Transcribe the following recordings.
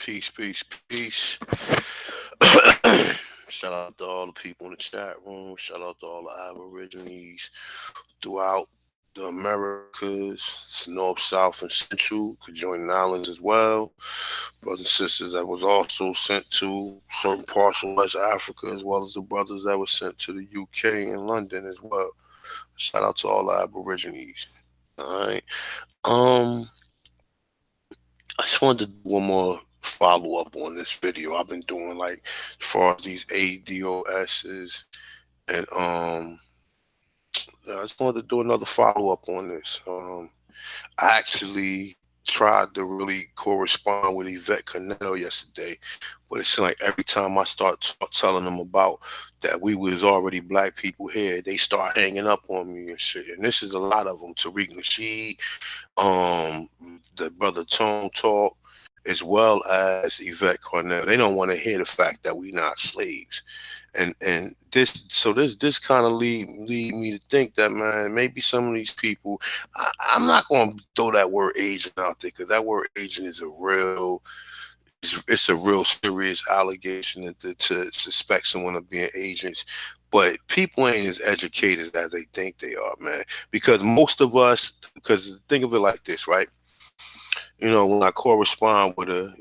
Peace, peace, peace. Shout out to all the people in the chat room. Shout out to all the Aborigines throughout the Americas, North, South, and Central. Could join the islands as well. Brothers and sisters that was also sent to certain parts of West Africa, as well as the brothers that were sent to the UK and London as well. Shout out to all the Aborigines. All right. Um, I just wanted to do one more follow up on this video I've been doing, like as far as these ADOSs, and I just wanted to do another follow up on this. I actually tried to really correspond with Yvette Cornell yesterday, but it seemed like every time I start telling them about that we was already black people here, they start hanging up on me and shit. And this is a lot of them: Tariq Nasheed, um, the brother Tone Talk, as well as Yvette Cornell. They don't want to hear the fact that we not slaves. And this kind of lead me to think that, man, maybe some of these people, I'm not going to throw that word agent out there, because that word agent is it's a real serious allegation to suspect someone of being agents. But people ain't as educated as they think they are, man. Because most of us, because think of it like this, right? When I correspond with her,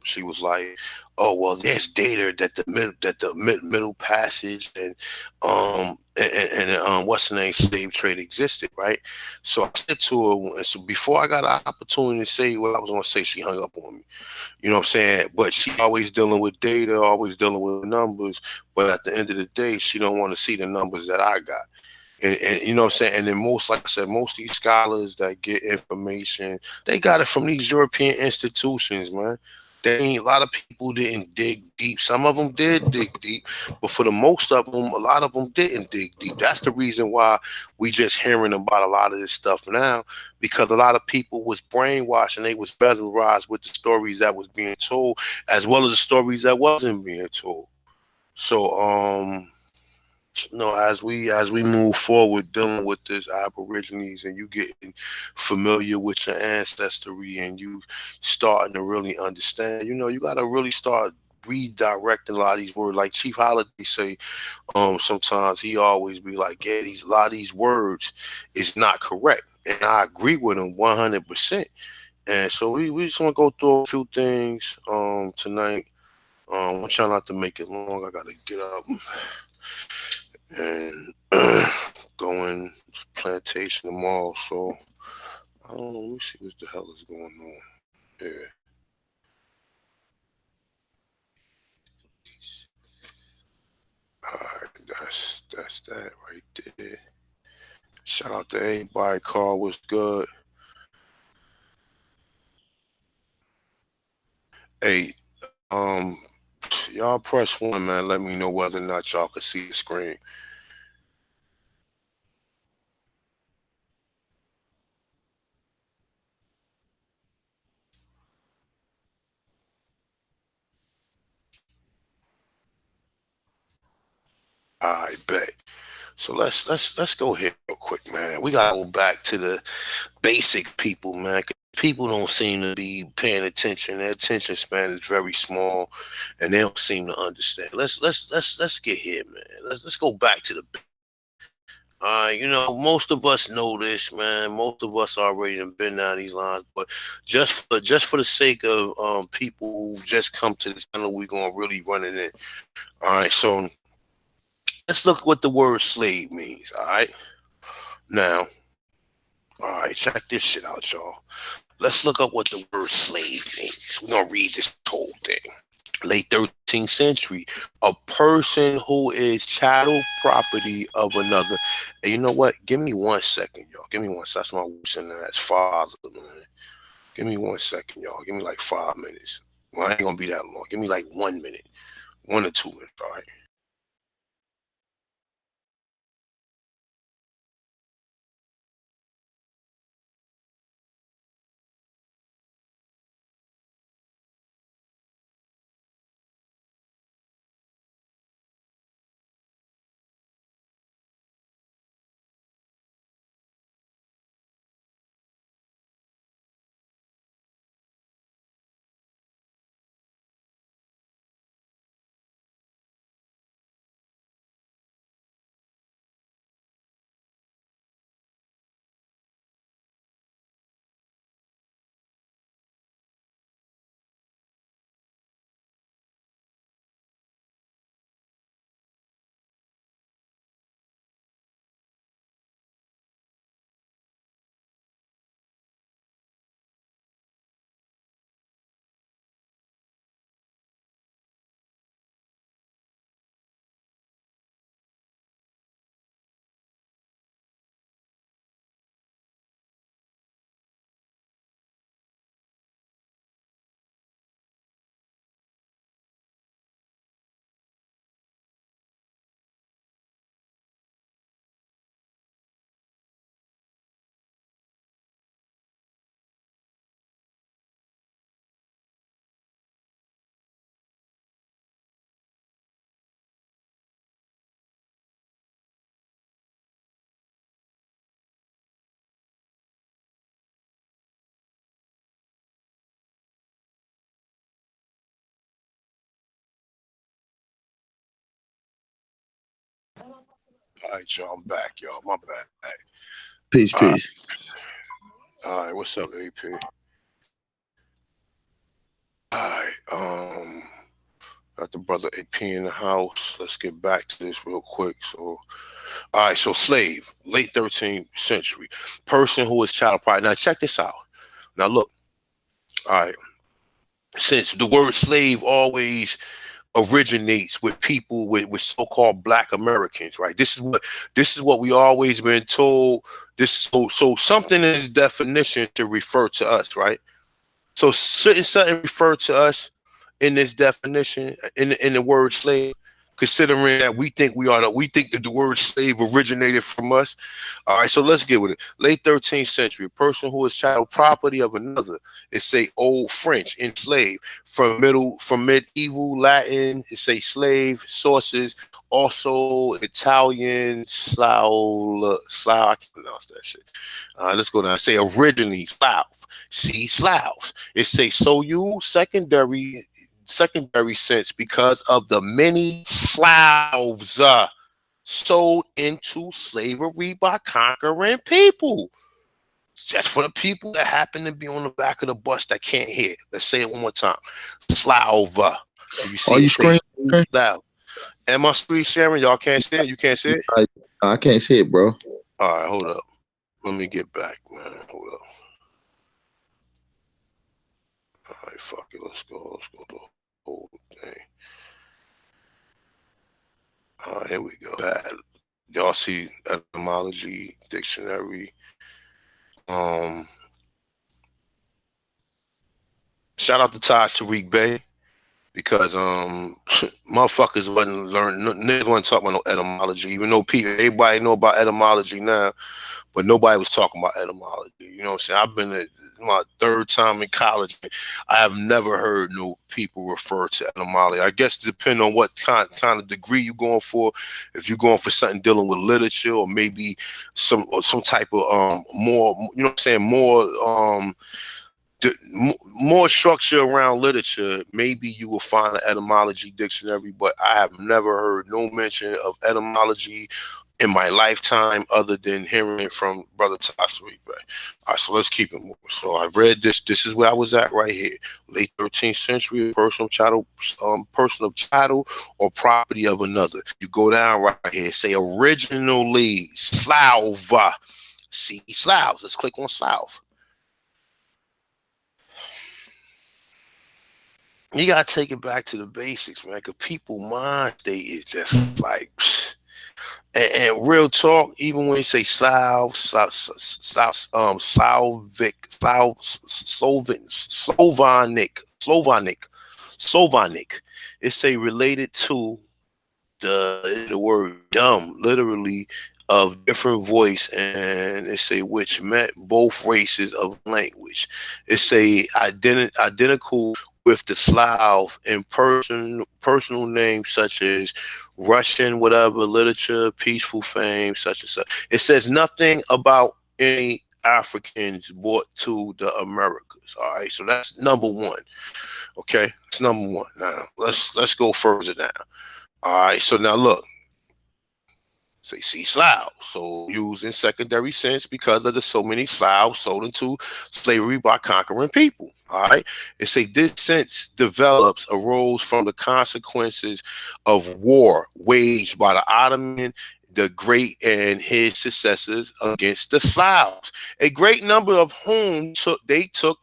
she was like, "Oh, well, there's data that middle passage and what's the name, slave trade existed, right?" So I said to her, and so before I got an opportunity to say what I was going to say, she hung up on me. You know what I'm saying? But she always dealing with data, always dealing with numbers. But at the end of the day, she don't want to see the numbers that I got. And you know what I'm saying? And then most, like I said, most of these scholars that get information, they got it from these European institutions, man. They ain't, a lot of people didn't dig deep. Some of them did dig deep, but for the most of them, a lot of them didn't dig deep. That's the reason why we just hearing about a lot of this stuff now, because a lot of people was brainwashed and they was mesmerized with the stories that was being told, as well as the stories that wasn't being told. So no, as we move forward dealing with this Aborigines, and you getting familiar with your ancestry, and you starting to really understand, you got to really start redirecting a lot of these words. Like Chief Holiday say, sometimes he always be like, yeah, a lot of these words is not correct, and I agree with him 100%. And so we just want to go through a few things tonight. I'm trying not to make it long. I gotta get up and going plantation tomorrow. So I don't know. Let me see what the hell is going on. Yeah. All right, that's that right there. Shout out to everybody. Carl was good. Hey, um, y'all press one, man. Let me know whether or not y'all can see the screen. I bet. So let's go here real quick, man. We gotta go back to the basic people, man. 'Cause people don't seem to be paying attention. Their attention span is very small, and they don't seem to understand. Let's get here, man. Let's go back to the. Most of us know this, man. Most of us already have been down these lines, but just for the sake of people who just come to this channel, we're gonna really run it in. All right, so let's look what the word slave means. All right, now, all right, check this shit out, y'all. Let's look up what the word slave means. We're gonna read this whole thing. Late 13th century, a person who is chattel property of another. And you know what? Give me 1 second, y'all. Give me one second. That's my wife and that's father, man. Give me 1 second, y'all. Give me like 5 minutes. Well, I ain't gonna be that long. Give me like 1 minute, 1 or 2 minutes, all right? All right, y'all. I'm back, y'all. My bad. Peace, All right, peace. all right. What's up, AP? All right. Got the brother AP in the house. Let's get back to this real quick. So, all right. So, slave, late 13th century, person who was child pride. Now, check this out. Now, look. All right. Since the word slave always originates with people with so-called black Americans, right? This is what we always been told. This so something in this definition to refer to us, right? So shouldn't something refer to us in this definition in the word slave, considering that we think that the word slave originated from us. All right, so let's get with it. Late 13th century, a person who is chattel property of another. It say old French enslaved. From medieval Latin, it say slave. Sources also Italian, Slough. I can't pronounce that shit. Let's go down. Say originally Slough. See Sloughs. It say so you secondary sense because of the many Sloughs sold into slavery by conquering people. Just for the people that happen to be on the back of the bus that can't hear. Let's say it one more time. Slava. If you Are see you it, say screen sharing? Slough. Am I screen sharing? Y'all can't see it? You can't see it? I can't see it, bro. All right, hold up. Let me get back, man. Hold up. All right, fuck it. Let's go. Let's go to the whole thing. All right, here we go. Bad. Y'all see etymology, dictionary. Um, Shout out to Taj Tariq Bey because motherfuckers wasn't learning, niggas wasn't talking about no etymology, even though people, everybody know about etymology now, but nobody was talking about etymology. You know what I'm saying? I've been at my third time in college. I have never heard no people refer to etymology. I guess depending on what kind of degree you're going for. If you're going for something dealing with literature or maybe some type of more, you know what I'm saying, more structure around literature, maybe you will find an etymology dictionary, but I have never heard no mention of etymology in my lifetime other than hearing it from Brother Tasri. All right, so let's keep it moving. So I read this. This is where I was at right here. Late 13th century, person of chattel or property of another. You go down right here. Say originally Slava. See Slavs. Let's click on Slav. You gotta take it back to the basics, man. Cause people mind state is just like, and real talk. Even when you say Slavonic, it's a related to the word dumb, literally of different voice, and it say which meant both races of language. It's a identical with the Slav in personal names such as Russian, whatever, literature, peaceful fame, such and such. It says nothing about any Africans brought to the Americas. All right, so that's number one. Okay, that's number one. Now let's go further down. All right, so now look, say see Slough. So used in secondary sense because of the so many Sloughs sold into slavery by conquering people. All right. It say this sense arose from the consequences of war waged by the Ottoman the Great and his successors against the Slavs, a great number of whom took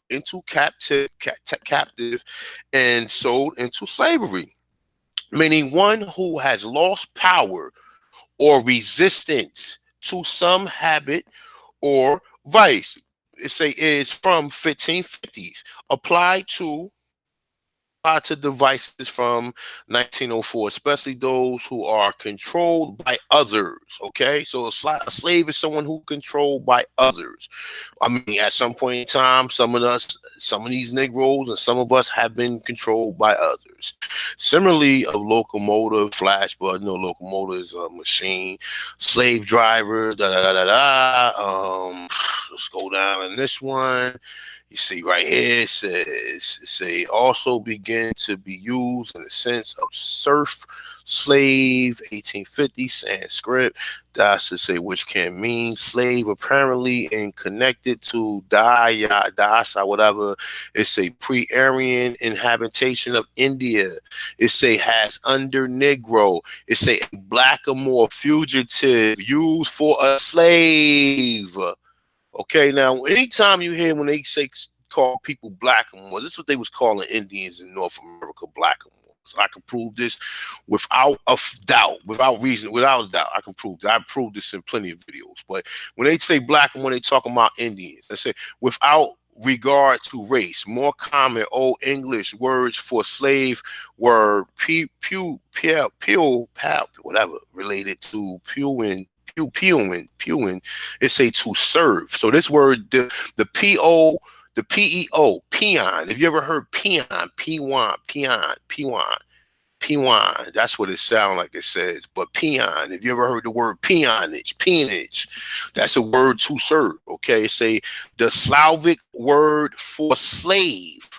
into captive and sold into slavery, meaning one who has lost power or resistance to some habit or vice. It say is from 1550s. Apply to devices from 1904, especially those who are controlled by others. Okay, so a slave is someone who controlled by others. I mean, at some point in time, some of these Negroes, and some of us have been controlled by others. Similarly, of locomotive, flash button, or locomotive is a machine, slave driver, da da da da da. Let's go down in this one. You see right here, it says, also begin to be used in the sense of serf Slave, 1850, Sanskrit. That's to say which can mean slave, apparently, and connected to Dasa, whatever. It's a pre-Aryan inhabitation of India. It's a has under Negro. It's a blackamoor fugitive used for a slave. Okay, now anytime you hear when they say call people blackamoors, this is what they was calling Indians in North America blackamoors. I can prove this without a doubt, without reason, without a doubt. I can prove that. I proved this in plenty of videos. But when they say black and when they talking about Indians, they say without regard to race. More common Old English words for slave were whatever, related to pewing. It's a to serve. So this word, the P-O, the P-E-O, peon. Have you ever heard peon? Peon. That's what it sounds like it says. But peon, have you ever heard the word peonage? That's a word to serve. Okay, it's the Slavic word for slave.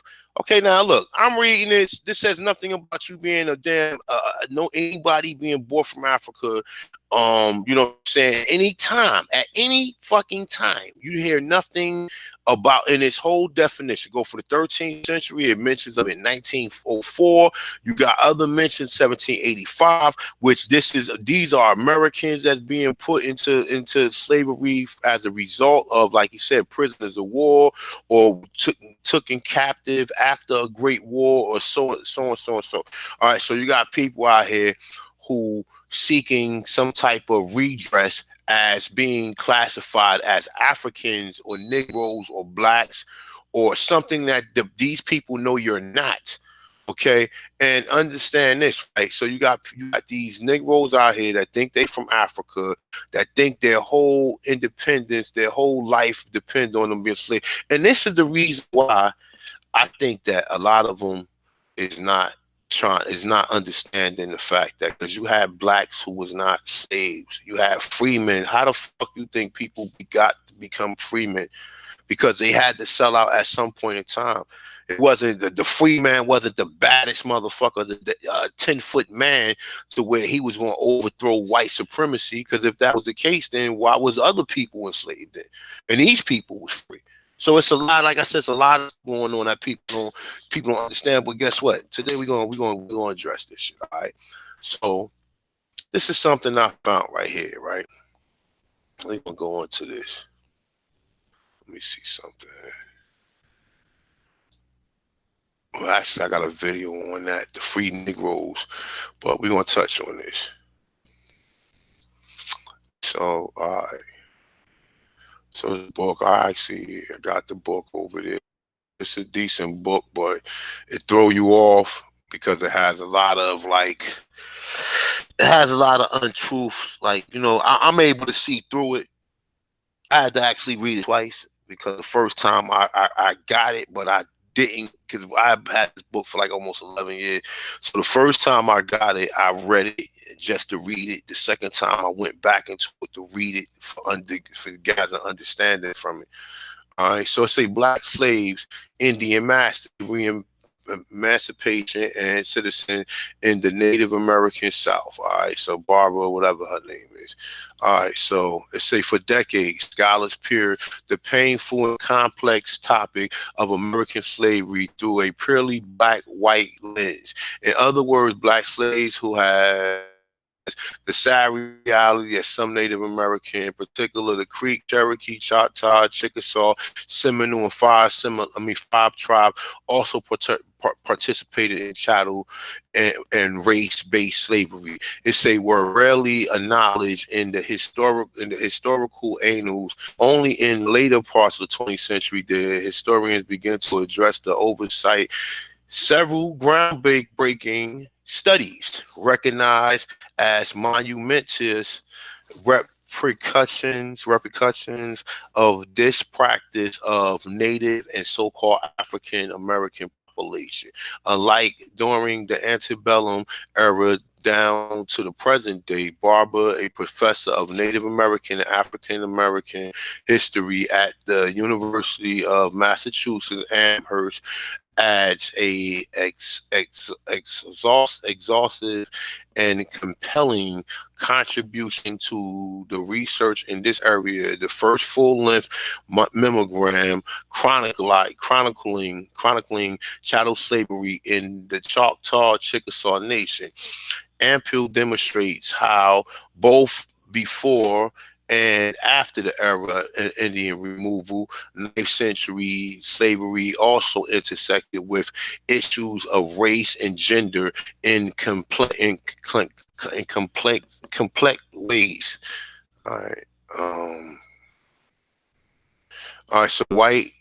Okay, now look, I'm reading this. This says nothing about you being a damn no anybody being bought from Africa. You know what I'm saying? Anytime, at any fucking time, you hear nothing about in its whole definition. Go for the 13th century, it mentions of it in 1904. You got other mentions 1785, which these are Americans that's being put into slavery as a result of, like you said, prisoners of war or taken captive after a great war or so on. All right, so you got people out here who seeking some type of redress as being classified as Africans or Negroes or blacks or something that these people know you're not. Okay, and understand this, right? So you got these Negroes out here that think they from Africa, that think their whole independence, their whole life depend on them being slave. And this is the reason why I think that a lot of them is not understanding the fact that because you had blacks who was not slaves, you had freemen. How the fuck you think people got to become freemen? Because they had to sell out at some point in time. It wasn't the free man wasn't the baddest motherfucker, the 10-foot man to where he was going to overthrow white supremacy. Because if that was the case, then why was other people enslaved then? And these people was free. So it's a lot, like I said, it's a lot going on that people don't understand. But guess what? Today we're gonna address this shit. All right. So this is something I found right here. Right. We're gonna go on to this. Let me see something. Well, actually, I got a video on that, the free Negroes, but we're gonna touch on this. So, all right. So the book, I got the book over there. It's a decent book, but it throw you off because it has a lot of untruths. Like, you know, I'm able to see through it. I had to actually read it twice because the first time I got it, but I didn't, because I've had this book for like almost 11 years. So the first time I got it, I read it just to read it. The second time I went back into it to read it for guys an understanding from it. All right, so it's a black slaves, Indian master, emancipation and citizen in the Native American South. All right, so Barbara, whatever her name is. All right, so let's say for decades, scholars peer the painful and complex topic of American slavery through a purely black-white lens. In other words, black slaves who had the sad reality that some Native American, in particular the Creek, Cherokee, Choctaw, Chickasaw, Seminole, and five tribe, also participated in chattel and race-based slavery. It's a word rarely acknowledged in the historical annals. Only in later parts of the 20th century did historians begin to address the oversight. Several groundbreaking studies recognized as monumentous repercussions of this practice of Native and so-called African American population. Unlike during the antebellum era down to the present day, Barber, a professor of Native American and African American history at the University of Massachusetts Amherst, adds a exhaustive and compelling contribution to the research in this area. The first full-length memogram chronicling chattel slavery in the Choctaw Chickasaw Nation. Ampule demonstrates how both before and after the era of Indian removal, 9th century slavery also intersected with issues of race and gender in complex ways. All right. Um, all right, so white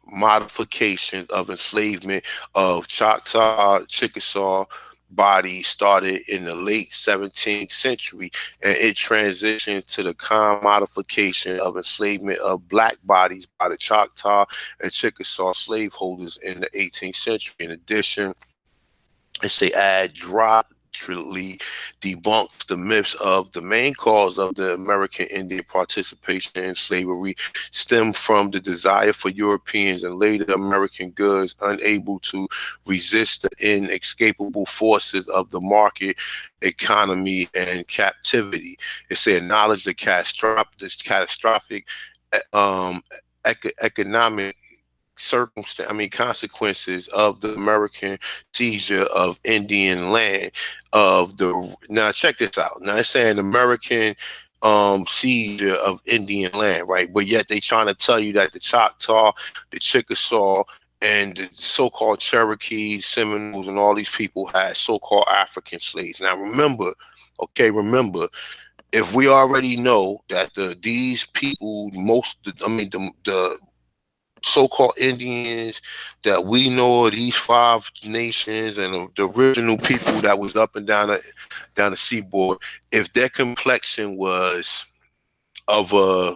modifications of enslavement of Choctaw, Chickasaw bodies started in the late 17th century, and it transitioned to the modification of enslavement of black bodies by the Choctaw and Chickasaw slaveholders in the 18th century. In addition, it's a adroitly debunks the myths of the main cause of the American Indian participation in slavery stemmed from the desire for Europeans and later American goods unable to resist the inescapable forces of the market economy and captivity. It's a acknowledge the catastrophic um, economic consequences of the American seizure of Indian land of the now check this out. Now it's saying American seizure of Indian land, right? But yet they trying to tell you that the Choctaw, the Chickasaw, and the so-called Cherokees, Seminoles, and all these people had so-called African slaves. Now remember, okay, remember, if we already know that these people, the so-called Indians that we know, these 5 nations and the original people that was up and down the seaboard, if their complexion was of a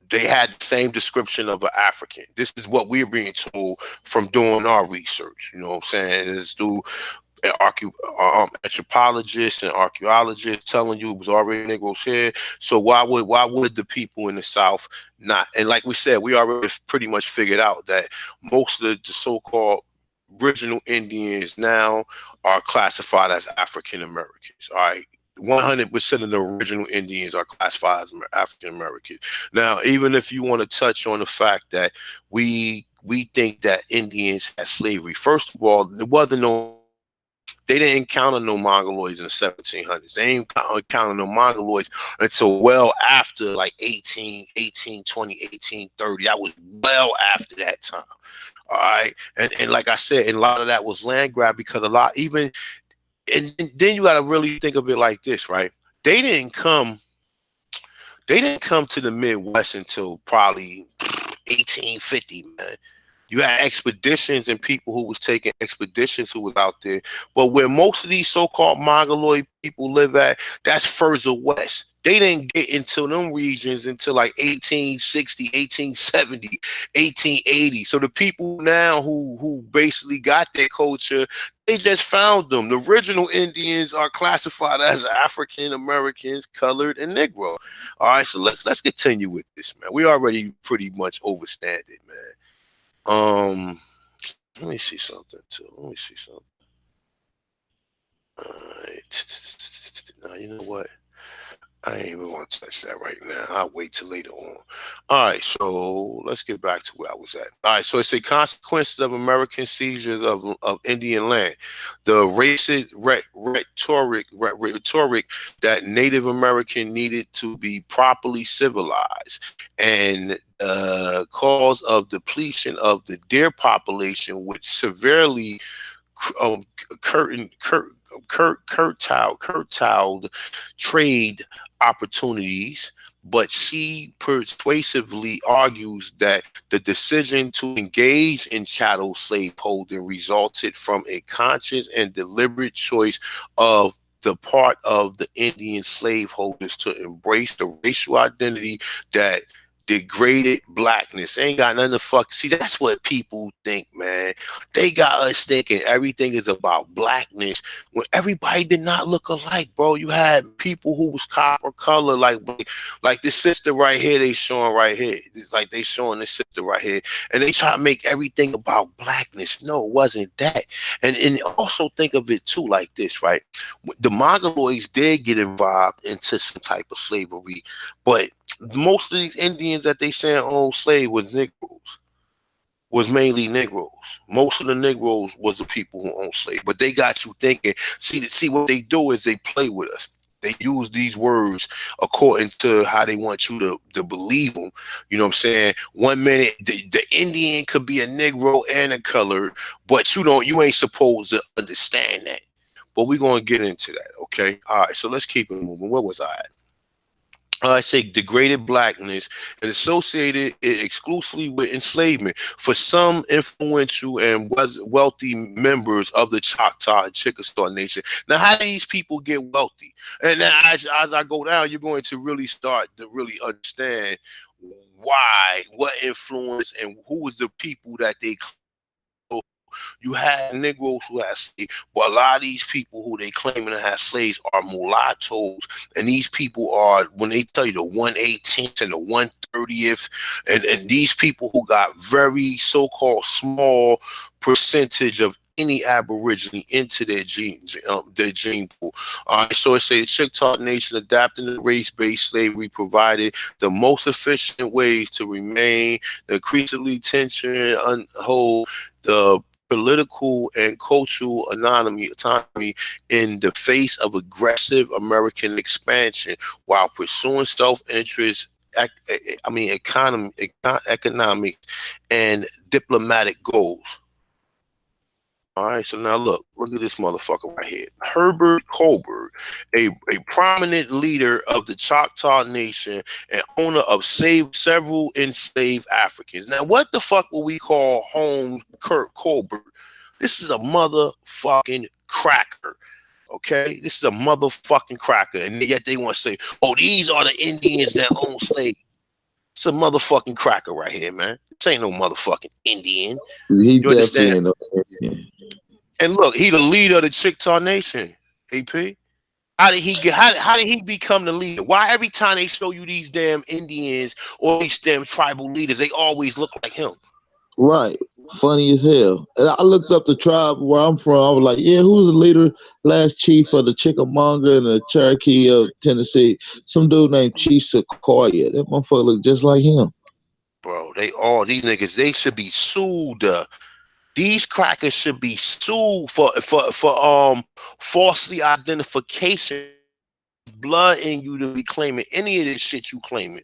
they had the same description of an African. This is what we're being told from doing our research. You know what I'm saying? Is through anthropologists and archaeologists telling you it was already Negroes here. So why would the people in the South not? And like we said, we already pretty much figured out that most of the so-called original Indians now are classified as African Americans. All right. 100% of the original Indians are classified as African Americans. Now, even if you want to touch on the fact that we think that Indians had slavery, first of all, there wasn't no they didn't encounter no Mongoloids in the 1700s. They didn't encounter no Mongoloids until well after like 1820, 1830. That was well after that time. All right. And like I said, and a lot of that was land grab because a lot, even, and then you got to really think of it like this, right? They didn't come, they didn't come to the Midwest until probably 1850, man. You had expeditions and people who was taking expeditions who was out there. But where most of these so-called Mongoloid people live at, that's further west. They didn't get into them regions until like 1860, 1870, 1880. So the people now who basically got their culture, they just found them. The original Indians are classified as African Americans, colored, and Negro. All right, so let's continue with this, man. We already pretty much overstand it, man. Let me see something too. Let me see something. All right. Now you know what? I ain't even want to touch that right now. I'll wait till later on. All right, so let's get back to where I was at. All right, so it's a consequences of American seizures of Indian land. The racist rhetoric that Native American needed to be properly civilized, and cause of depletion of the deer population, which severely um, curtailed trade opportunities, but she persuasively argues that the decision to engage in chattel slaveholding resulted from a conscious and deliberate choice of the part of the Indian slaveholders to embrace the racial identity that degraded blackness. Ain't got nothing to fuck. See, that's what people think, man. They got us thinking everything is about blackness when everybody did not look alike, bro. You had people who was copper color, like this sister right here. They showing right here. It's like they showing this sister right here, and they try to make everything about blackness. No, it wasn't that. And also think of it too like this, right? The Mongoloids did get involved into some type of slavery, but most of these Indians that they saying owned slave was Negroes, was mainly Negroes. Most of the Negroes was the people who owned slave, but they got you thinking. See what they do is they play with us. They use these words according to how they want you to believe them. You know what I'm saying? 1 minute the Indian could be a Negro and a colored, but you ain't supposed to understand that. But we're gonna get into that, okay? All right, so let's keep it moving. Where was I at? I say degraded blackness and associated it exclusively with enslavement for some influential and was wealthy members of the Choctaw and Chickasaw Nation. Now, how do these people get wealthy? And now, as I go down, you're going to really start to really understand why, what influence, and who was the people that they. You had Negroes who had slaves, but a lot of these people who they claiming to have slaves are mulattoes, and these people are, when they tell you the 1/18th and the 1/30th, and these people who got very so-called small percentage of any Aborigine into their gene pool. All right, so it says the Chickasaw Nation adapting to race-based slavery provided the most efficient ways to remain the increasingly tension hold the political and cultural autonomy in the face of aggressive American expansion while pursuing self-interest, economic and diplomatic goals. All right, so now look at this motherfucker right here. Herbert Colbert, a prominent leader of the Choctaw Nation and owner of several enslaved Africans. Now, what the fuck will we call Holmes Kurt Colbert? This is a motherfucking cracker. Okay, this is a motherfucking cracker, and yet they want to say, "Oh, these are the Indians that own slaves." It's a motherfucking cracker right here, man. This ain't no motherfucking Indian. He You understand? definitely. And look, he the leader of the Chickasaw Nation. AP. How did he get? How did he become the leader? Why every time they show you these damn Indians or these damn tribal leaders, they always look like him? Right. Funny as hell. And I looked up the tribe where I'm from. I was like, yeah, who's the leader, last chief of the Chickamauga and the Cherokee of Tennessee? Some dude named Chief Sequoia. That motherfucker look just like him. Bro, these niggas, they should be sued. These crackers should be sued for falsely identification, blood in you to be claiming any of this shit you claiming.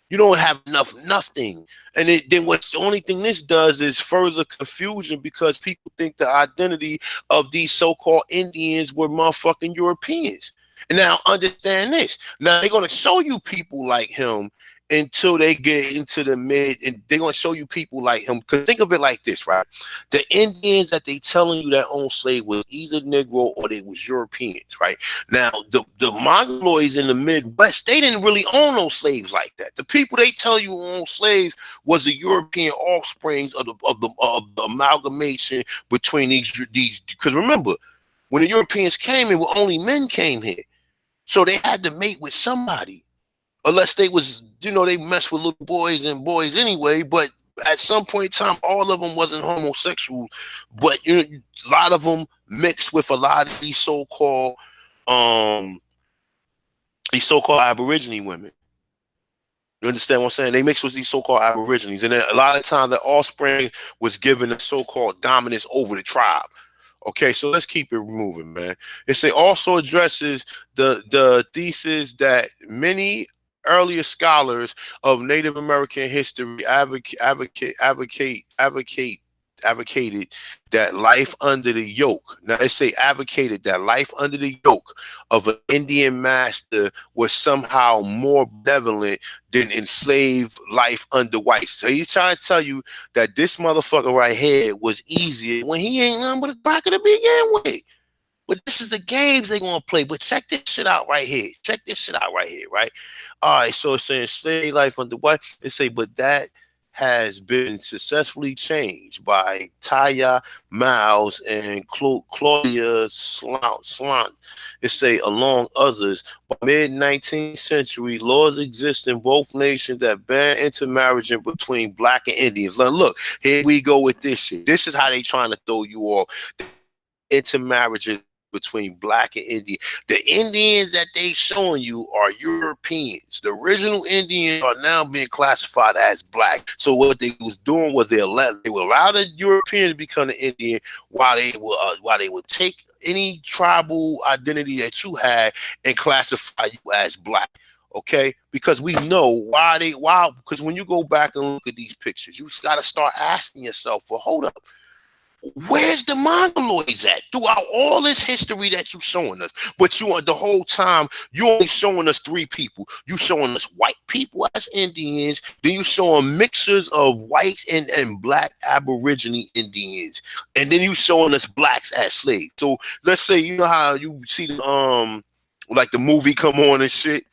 You don't have nothing. And then what's the only thing this does is further confusion because people think the identity of these so-called Indians were motherfucking Europeans. And now understand this. Now they're going to show you people like him until they get into the mid, and they're going to show you people like him. Because think of it like this, right? The Indians that they telling you that own slave was either Negro or they was Europeans, right? Now, the Mongoloids in the Midwest, they didn't really own no slaves like that. The people they tell you own slaves was the European offsprings of the amalgamation between these. Because remember, when the Europeans came in, well, only men came here, so they had to mate with somebody, unless they was, they mess with little boys and boys anyway. But at some point in time, all of them wasn't homosexual, but a lot of them mixed with a lot of these so-called Aborigine women. You understand what I'm saying? They mixed with these so-called Aborigines, and then a lot of times the offspring was given a so-called dominance over the tribe. Okay, so let's keep it moving, man. It also addresses the thesis that many earlier scholars of Native American history advocated that life under the yoke. Now they say advocated that life under the yoke of an Indian master was somehow more benevolent than enslaved life under whites. So he's trying to tell you that this motherfucker right here was easier when he ain't nothing but a cracker to begin with. But this is the games they gonna play. But check this shit out right here. Check this shit out right here, right? All right, so it's saying slave life under what? It say, but that has been successfully changed by Taya Miles and Claudia Slant. It say, along others, by mid-19th century, laws exist in both nations that ban intermarriage between black and Indians. Now, look, here we go with this shit. This is how they trying to throw you off. Intermarriages between black and Indian. The Indians that they showing you are Europeans. The original Indians are now being classified as black. So what they was doing was they would allow the Europeans to become an Indian while they would take any tribal identity that you had and classify you as black. Okay, because we know why because when you go back and look at these pictures, you just got to start asking yourself, well, hold up, where's the mongoloids at throughout all this history that you're showing us? But you are the whole time you only showing us three people. You showing us white people as Indians, then you showing mixtures of whites and black Aborigine Indians, and then you showing us blacks as slaves. So let's say you know how you see like the movie come on and shit,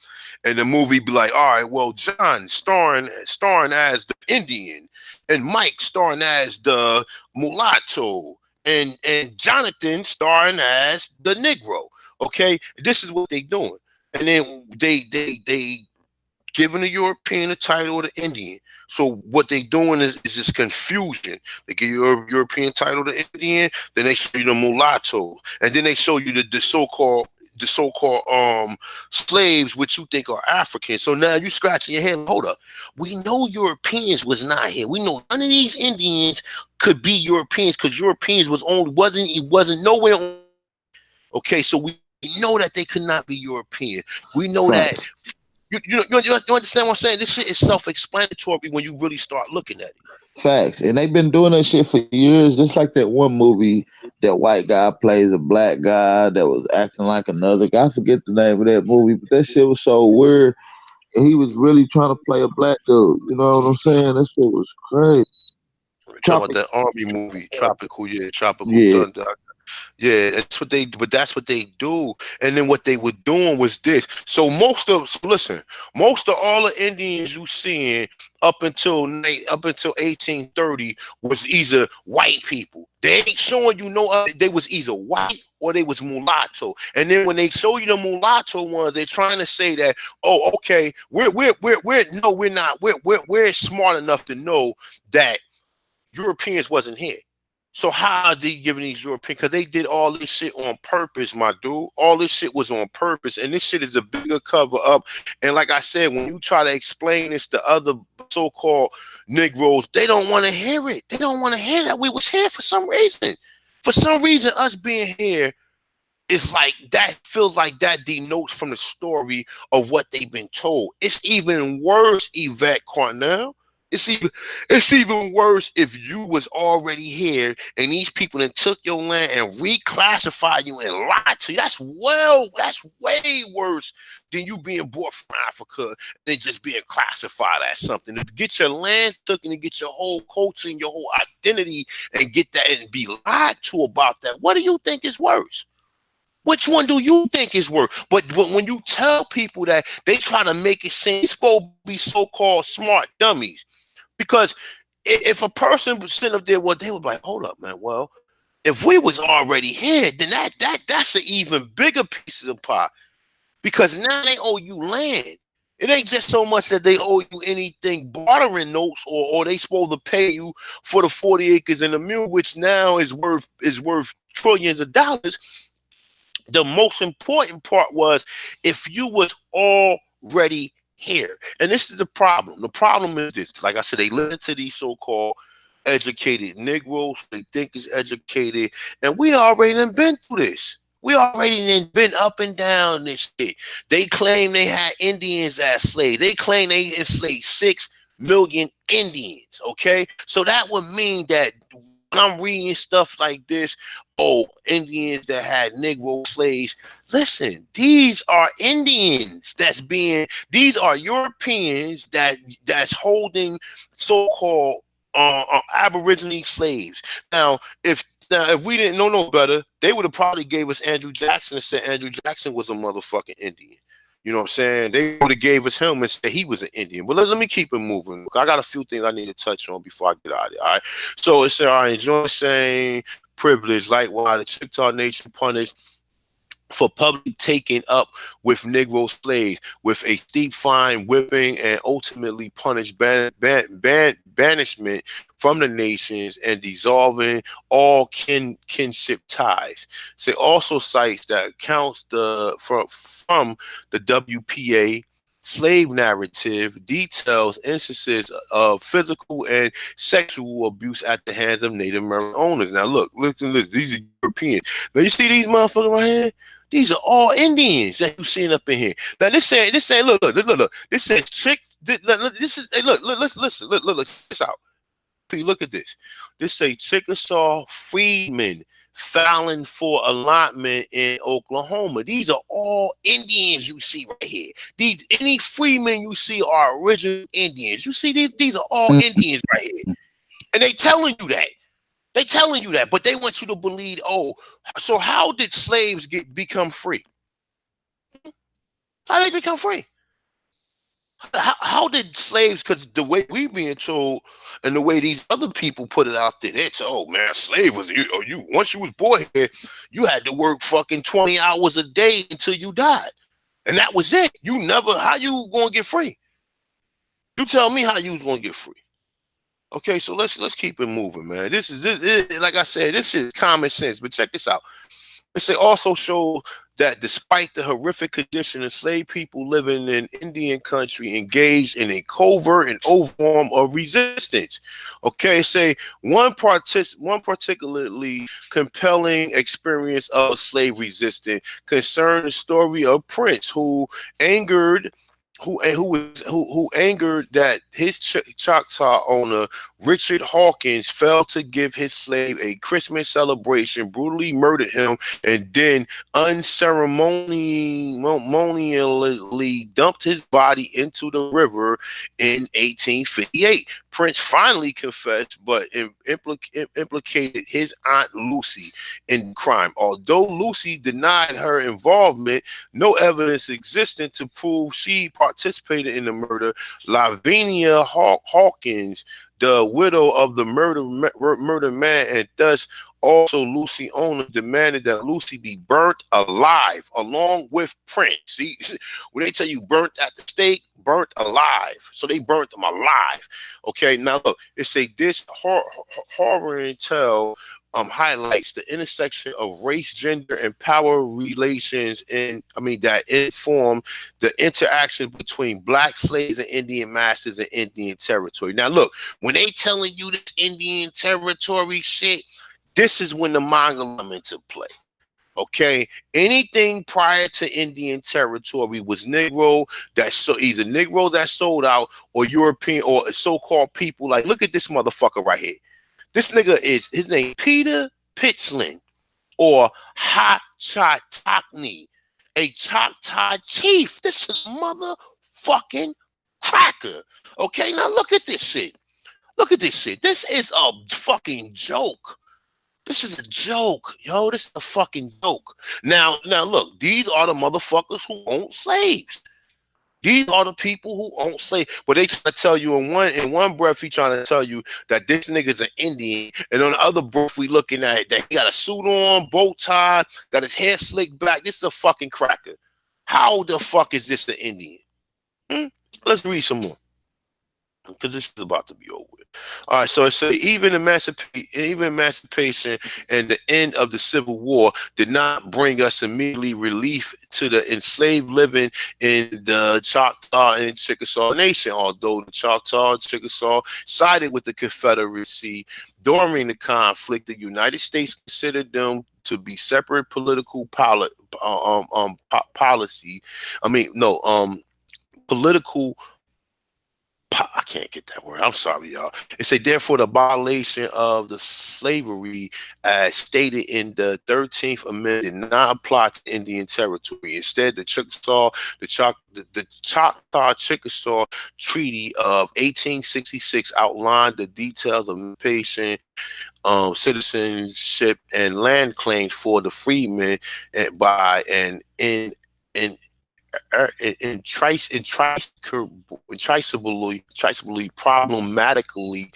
and the movie be like, all right, well, John starring as the Indian, and Mike starring as the mulatto, and Jonathan starring as the Negro. Okay, this is what they doing, and then they giving the European the title of the Indian. So what they doing is this confusion. They give you a European title to Indian, then they show you the mulatto, and then they show you the so-called slaves, which you think are African. So now you scratching your head. Hold up, we know Europeans was not here. We know none of these Indians could be Europeans because Europeans wasn't nowhere on. Okay, so we know that they could not be European. We know that. Facts. You understand what I'm saying? This shit is self-explanatory when you really start looking at it. Facts. And they've been doing that shit for years. Just like that one movie, that white guy plays a black guy that was acting like another guy. I forget the name of that movie, but that shit was so weird. And he was really trying to play a black dude. You know what I'm saying? That shit was crazy. We're talking about Tropic. that army movie, Tropical, yeah, Tropical Yeah. Thunder. Yeah, that's what they do. And then what they were doing was this. Most of all the Indians you seeing up until 1830 was either white people. They ain't showing you no other. They was either white or they was mulatto. And then when they show you the mulatto ones, they're trying to say that, oh, okay, we're no, we're not. We're smart enough to know that Europeans wasn't here. So how are they giving these Europeans? Because they did all this shit on purpose, my dude. All this shit was on purpose, and this shit is a bigger cover up. And like I said, when you try to explain this to other so-called Negroes, they don't want to hear it. They don't want to hear that we was here for some reason. For some reason, us being here it's like that feels like that denotes from the story of what they've been told. It's even worse, Yvette Cornell. It's even worse if you was already here and these people then took your land and reclassified you and lied to you. That's way worse than you being brought from Africa than just being classified as something. To get your land taken and get your whole culture and your whole identity and get that and be lied to about that. What do you think is worse? Which one do you think is worse? But when you tell people that, they try to make it seem it's supposed to be so-called smart dummies. Because if a person was sitting up there, well, they would be like, hold up, man. Well, if we was already here, then that's an even bigger piece of the pie. Because now they owe you land. It ain't just so much that they owe you anything bartering notes, or they supposed to pay you for the 40 acres and the mule, which now is worth trillions of dollars. The most important part was if you was already here. And this is the problem. The problem is this. Like I said, they listen to these so-called educated Negroes. They think is educated. And we already done been through this. We already done been up and down this shit. They claim they had Indians as slaves. They claim they enslaved 6 million Indians. Okay. So that would mean that when I'm reading stuff like this, oh, Indians that had Negro slaves. Listen, these are Indians these are Europeans that's holding so-called Aborigine slaves. Now, if Now, if we didn't know no better, they would have probably gave us Andrew Jackson and said Andrew Jackson was a motherfucking Indian. You know what I'm saying? They would have gave us him and said he was an Indian. But let me keep it moving. I got a few things I need to touch on before I get out of here. All right. So it said, all right, enjoy saying privilege, likewise, the Chickasaw Nation punished for public taking up with Negro slaves with a steep fine, whipping, and ultimately punished banishment from the nations and dissolving all kinship ties. So it also cites that accounts from the WPA slave narrative details instances of physical and sexual abuse at the hands of Native American owners. Now look, these are Europeans. Now you see these motherfuckers right here? These are all Indians that you seeing up in here. Now this say, look. This says trick. This is, hey, let's listen, look this out. Please look at this. This say Chickasaw freedmen filing for allotment in Oklahoma. These are all Indians you see right here. These any freemen you see are original Indians. You see these are all Indians right here, and they telling you that. They telling you that, but they want you to believe. Oh, so how did slaves become free? How did they become free? How did slaves? Because the way we being told, and the way these other people put it out there, it's oh man, slave was you. Once you was born here, you had to work fucking 20 hours a day until you died, and that was it. You never. How you gonna get free? You tell me how you was gonna get free. Okay, so let's keep it moving, man. Like I said, this is common sense. But check this out. It also shows that despite the horrific condition, enslaved people living in Indian country engaged in a covert and overt form of resistance. Okay, say one particularly compelling experience of slave resistance concerned the story of Prince, who angered that his Choctaw owner Richard Hawkins failed to give his slave a Christmas celebration, brutally murdered him, and then unceremoniously dumped his body into the river in 1858. Prince finally confessed, but implicated his aunt Lucy in the crime. Although Lucy denied her involvement, no evidence existed to prove she participated in the murder. Lavinia Hawkins, the widow of the murder man, and thus also Lucy owner, demanded that Lucy be burnt alive along with Prince. See, when they tell you burnt at the stake, burnt alive. So they burnt them alive. Okay, now look, it say this horror tale highlights the intersection of race, gender, and power relations that inform the interaction between black slaves and Indian masters in Indian territory. Now, look, when they telling you this Indian territory shit, this is when the manga come into play. Okay, anything prior to Indian territory was Negro either Negroes that sold out or European or so-called people. Like, look at this motherfucker right here. This nigga his name Peter Pitchling or Ha Choctaw, a Choctaw chief. This is motherfucking cracker. Okay, now look at this shit. Look at this shit. This is a fucking joke. This is a joke, yo. This is a fucking joke. Now look, these are the motherfuckers who own slaves. These are the people who own slaves. But they trying to tell you in one breath, he trying to tell you that this nigga's an Indian. And on the other breath, we looking at it, that he got a suit on, bow tie, got his hair slicked back. This is a fucking cracker. How the fuck is this the Indian? Let's read some more, because this is about to be over with. All right, so it says even emancipation and the end of the Civil War did not bring us immediately relief to the enslaved living in the Choctaw and Chickasaw Nation. Although the Choctaw and Chickasaw sided with the Confederacy during the conflict, the United States considered them to be separate political policy. Political I can't get that word. I'm sorry, y'all. It say, therefore, the violation of the slavery, as stated in the 13th Amendment, did not apply to Indian territory. Instead, the Choctaw Chickasaw Treaty of 1866 outlined the details of emancipation, citizenship, and land claims for the freedmen, by and in intrinsically problematically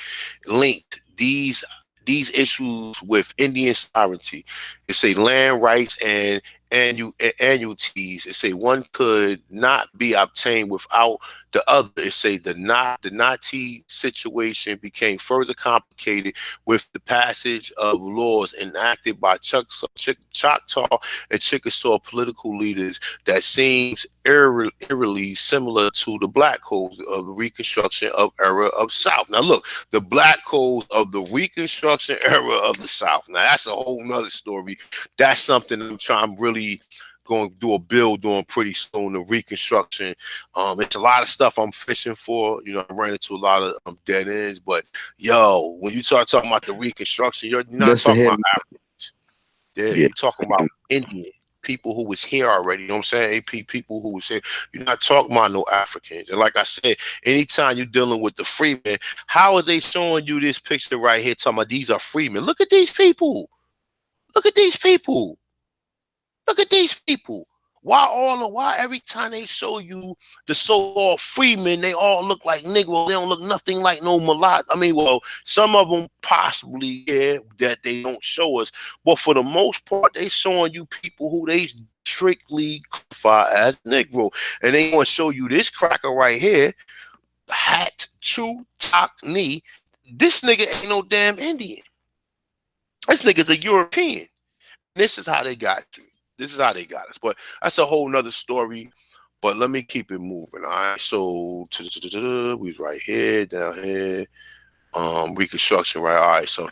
linked these issues with Indian sovereignty. It's a land rights and annuities. It's a one could not be obtained without the other. It's a the Nazi situation became further complicated with the passage of laws enacted by Choctaw and Chickasaw political leaders that seems eerily similar to the black codes of the Reconstruction of era of South. Now look, the black codes of the Reconstruction era of the South. Now that's a whole nother story. That's something I'm really going to do a build on pretty soon, the Reconstruction. It's a lot of stuff I'm fishing for. You know, I ran into a lot of dead ends, but yo, when you start talking about the Reconstruction, you're not That's a talking about heavy. Africans. Yeah, Yeah. you're talking about Indian people who was here already. You know what I'm saying? AP people who was here. You're not talking about no Africans. And like I said, anytime you're dealing with the freemen, how are they showing you this picture right here? Talking about these are freemen. Look at these people. Look at these people. Look at these people. Why every time they show you the so-called freemen, they all look like Negroes. They don't look nothing like no mulatto. I mean, well, some of them possibly, yeah, that they don't show us. But for the most part, they showing you people who they strictly classify as Negro. And they want to show you this cracker right here, hat, chew, talk, knee. This nigga ain't no damn Indian. This nigga's a European. This is how they got you. This is how they got us. But that's a whole nother story. But let me keep it moving. All right. So we right here, down here. Reconstruction, right? All right. So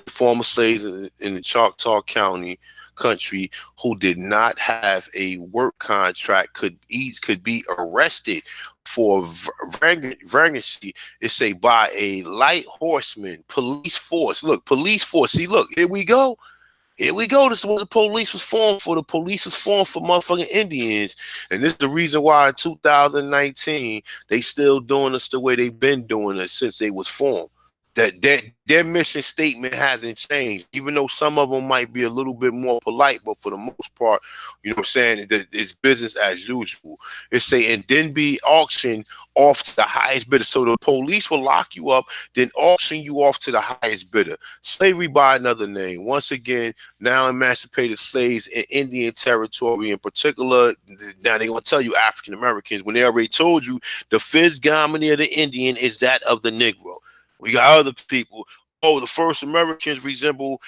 former slaves in the Choctaw County country who did not have a work contract could be arrested for vagrancy. It's say by a light horseman police force. Look, police force. See, look, here we go. Here we go. This is what the police was formed for. The police was formed for motherfucking Indians. And this is the reason why in 2019, they still doing us the way they've been doing us since they was formed. That their mission statement hasn't changed, even though some of them might be a little bit more polite, but for the most part, you know what I'm saying, that it's business as usual. It's saying, and then be auctioned off to the highest bidder. So the police will lock you up, then auction you off to the highest bidder. Slavery by another name. Once again, now emancipated slaves in Indian territory in particular. Now they're going to tell you African Americans when they already told you the physiognomy of the Indian is that of the Negro. We got other people. Oh, the first Americans resemble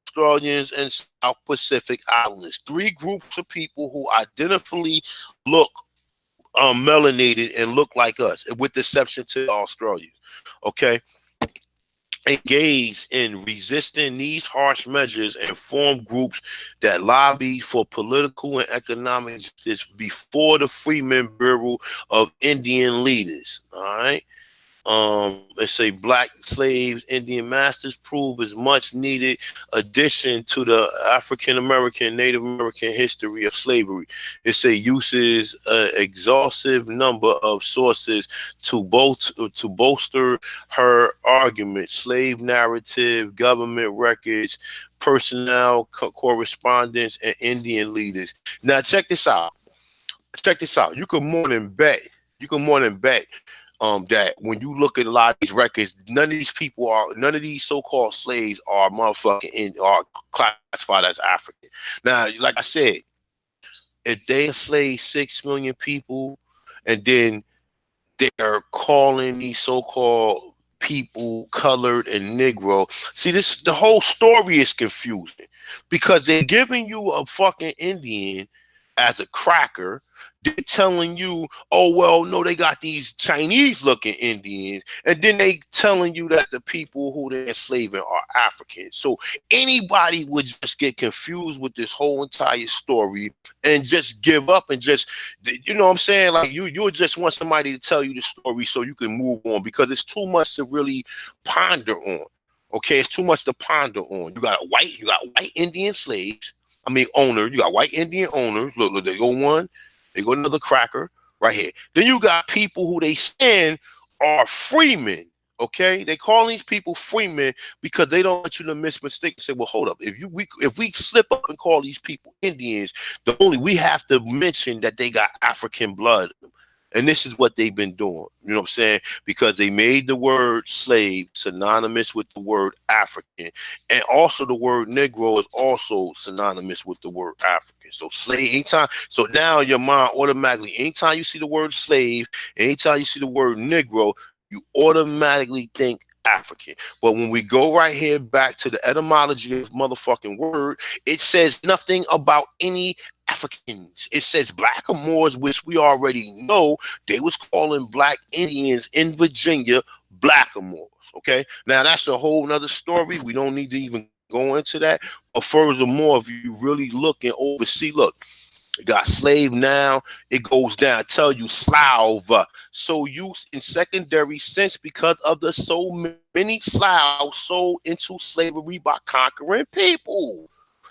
Australians and South Pacific Islanders. Three groups of people who identically look melanated and look like us, with the exception to the Australians. Okay. Engaged in resisting these harsh measures and form groups that lobby for political and economic justice before the Freemen Bureau of Indian leaders. All right. Let's say black slaves, Indian masters prove as much needed addition to the African American, Native American history of slavery. It uses an exhaustive number of sources to bolster her argument: slave narrative, government records, personnel correspondence, and Indian leaders. Now check this out. Check this out. You can more than bet. You can more than bet that when you look at a lot of these records, none of these so-called slaves are are classified as African. Now, like I said, if they enslaved 6 million people and then they're calling these so-called people colored and Negro, see, the whole story is confusing because they're giving you a fucking Indian as a cracker. They're telling you, oh well, no, they got these Chinese looking Indians, and then they telling you that the people who they're enslaving are Africans. So anybody would just get confused with this whole entire story and just give up and just, you know what I'm saying? Like you would just want somebody to tell you the story so you can move on, because it's too much to really ponder on. Okay, it's too much to ponder on. You got white Indian slaves. I mean, owner. You got white Indian owners. Look, they go one, they go another cracker right here. Then you got people who they saying are freemen. Okay, they call these people freemen because they don't want you to miss mistake. Say, well, hold up. If we slip up and call these people Indians, we have to mention that they got African blood. And this is what they've been doing. You know what I'm saying? Because they made the word slave synonymous with the word African. And also the word Negro is also synonymous with the word African. So slave, anytime, so now your mind automatically, anytime you see the word slave, anytime you see the word Negro, you automatically think African. But when we go right here back to the etymology of motherfucking word, it says nothing about any Africans. It says blackamoors, which we already know they was calling black Indians in Virginia blackamoors. Okay, now that's a whole nother story. We don't need to even go into that. But furthermore, if you really look and oversee, look, you got slave now, it goes down. I tell you, Slav. So used in secondary sense because of the so many Slavs sold into slavery by conquering people.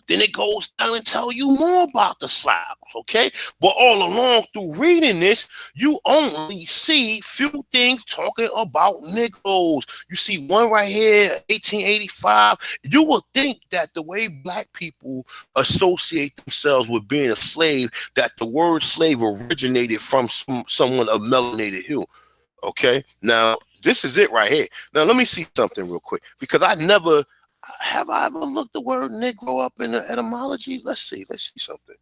Then it goes down and tell you more about the Slavs, okay? But all along through reading this, you only see few things talking about Negroes. You see one right here, 1885. You would think that the way black people associate themselves with being a slave, that the word slave originated from someone of melanated hue. Okay, now this is it right here. Now let me see something real quick, because I ever looked the word Negro up in the etymology? Let's see something.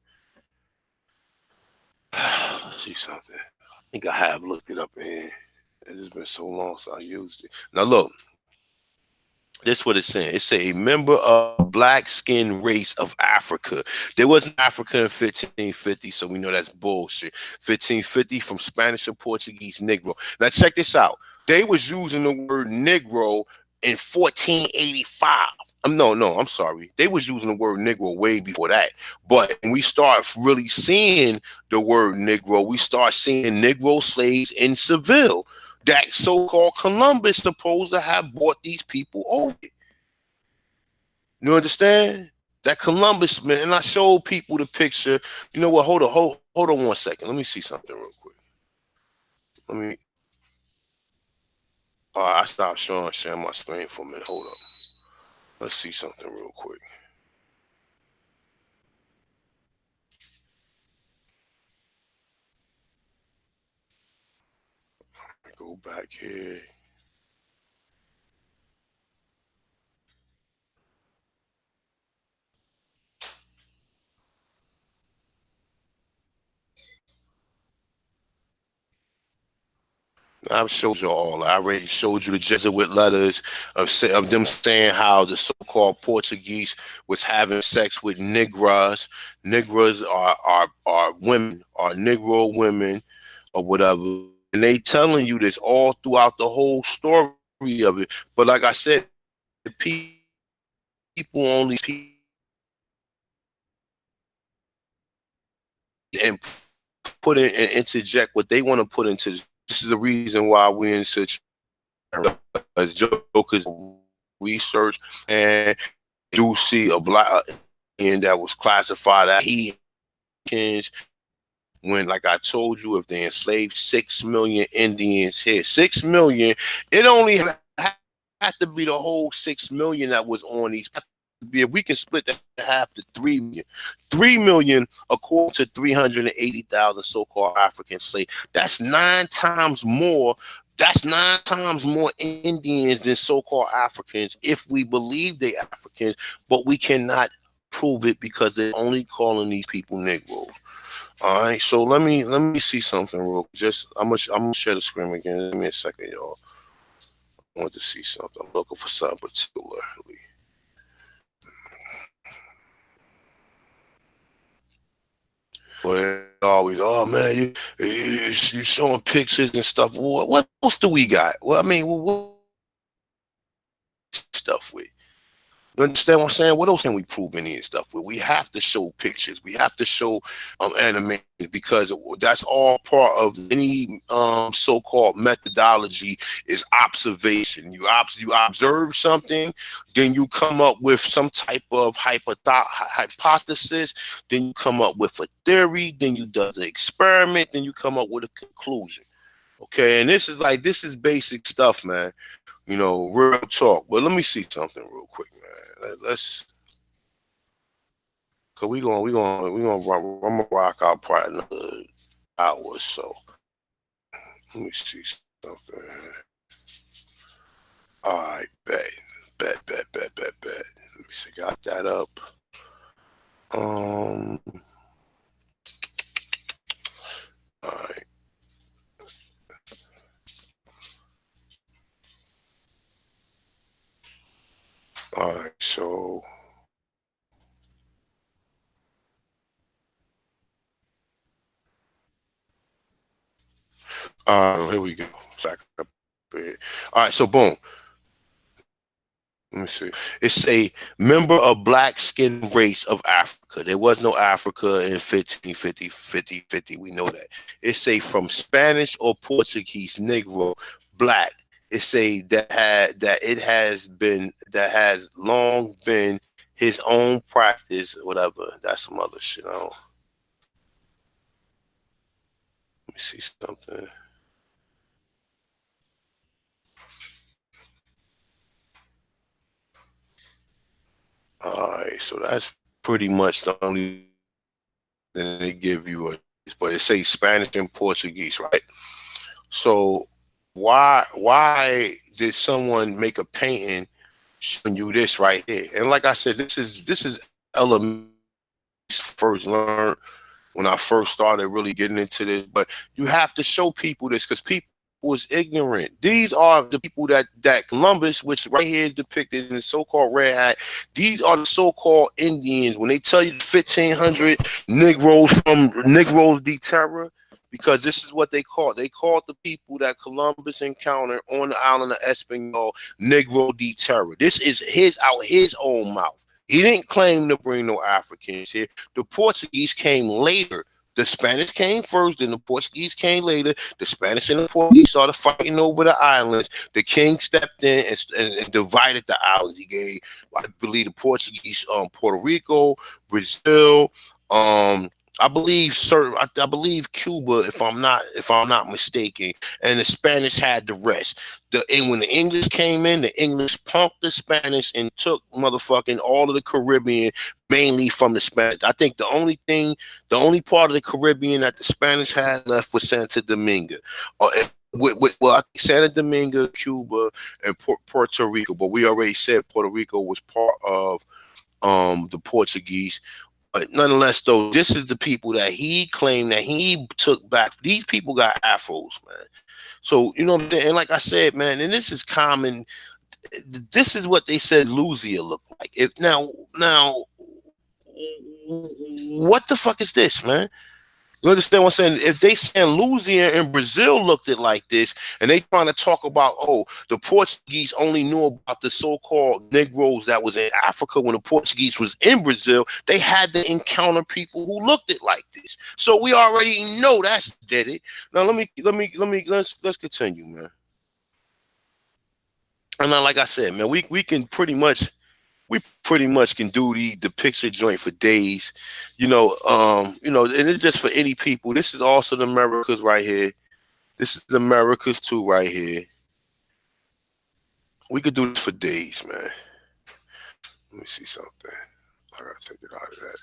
Let's see something. I think I have looked it up in here. It's been so long since I used it. Now look, this is what it's saying. It's a member of black skinned race of Africa. There was an Africa in 1550, so we know that's bullshit. 1550 from Spanish and Portuguese Negro. Now check this out. They was using the word Negro in 1485. No, I'm sorry. They was using the word Negro way before that. But when we start really seeing the word Negro, we start seeing Negro slaves in Seville. That so-called Columbus supposed to have brought these people over. You understand? That Columbus, man, and I showed people the picture. You know what? Hold on 1 second. Let me see something real quick. Let me. I stopped sharing my screen for a minute. Hold up. Let's see something real quick. Go back here. I've showed you all. I already showed you the Jesuit letters of them saying how the so-called Portuguese was having sex with Negras. Negras are women, are Negro women, or whatever. And they telling you this all throughout the whole story of it. But like I said, people only and put in and interject what they want to put into. This is the reason why we're in such as jokers research, and do see a black and that was classified as he when, like I told you, if they enslaved 6 million Indians here, 6 million, it only had to be the whole 6 million that was on these. If we can split that in half to 3 million, 3 million according to 380,000 so-called African slaves, that's 9 times more. That's 9 times more Indians than so-called Africans, if we believe they Africans, but we cannot prove it because they're only calling these people Negroes. All right, so let me see something real quick. Just I'm gonna share the screen again. Give me a second, y'all. I want to see something. I'm looking for something particularly. Or they always, oh man, you showing pictures and stuff. What else do we got? Well, I mean, what stuff with? You understand what I'm saying? What else can we prove any and stuff with? We have to show pictures. We have to show animation, because that's all part of any so-called methodology is observation. You observe something, then you come up with some type of hypothesis, then you come up with a theory, then you do the experiment, then you come up with a conclusion. Okay, and this is basic stuff, man. Real talk. But let me see something real quick, man. Let's, cause I'm gonna rock out probably another hour or so. Let me see something. All right, bet. Let me see, got that up. All right, all right. So, here we go. Back up here. All right, so boom. Let me see. It's a member of black skin race of Africa. There was no Africa in 1550. We know that. It's a from Spanish or Portuguese, Negro, black. It's a that has long been his own practice, whatever. That's some other shit. Let me see something. All right, so that's pretty much the only thing they give you, but it says Spanish and Portuguese, right? So why did someone make a painting showing you this right here? And like I said, this is elementary first learned when I first started really getting into this. But you have to show people this, because people was ignorant. These are the people that Columbus, which right here is depicted in the so-called red hat. These are the so-called Indians. When they tell you 1,500 Negroes de Terra, because this is what they called. They called the people that Columbus encountered on the island of Espanol Negro de Terra. This is his own mouth. He didn't claim to bring no Africans here. The Portuguese came later. The Spanish came first, then the Portuguese came later. The Spanish and the Portuguese started fighting over the islands. The king stepped in and divided the islands. He gave, I believe, the Portuguese Puerto Rico, Brazil, I believe Cuba, if I'm not mistaken, and the Spanish had the rest. And when the English came in, the English punked the Spanish and took motherfucking all of the Caribbean, mainly from the Spanish. I think the only part of the Caribbean that the Spanish had left was Santo Domingo. Well, I think Santo Domingo, Cuba, and Puerto Rico. But we already said Puerto Rico was part of the Portuguese. But nonetheless, though, this is the people that he claimed that he took back. These people got afros, man. So, you know what I'm saying? And like I said, man, and this is common. This is what they said Luzia looked like. Now, what the fuck is this, man? You understand what I'm saying? If they saying Louisiana and Brazil looked at like this, and they trying to talk about, oh, the Portuguese only knew about the so-called Negroes that was in Africa when the Portuguese was in Brazil, they had to encounter people who looked at like this. So we already know that's did it. Now let's continue, man. And now, like I said, man, we can pretty much can do the picture joint for days, and it's just for any people. This is also the Americas right here. This is the Americas too right here. We could do this for days, man. Let me see something. I gotta take it out of that.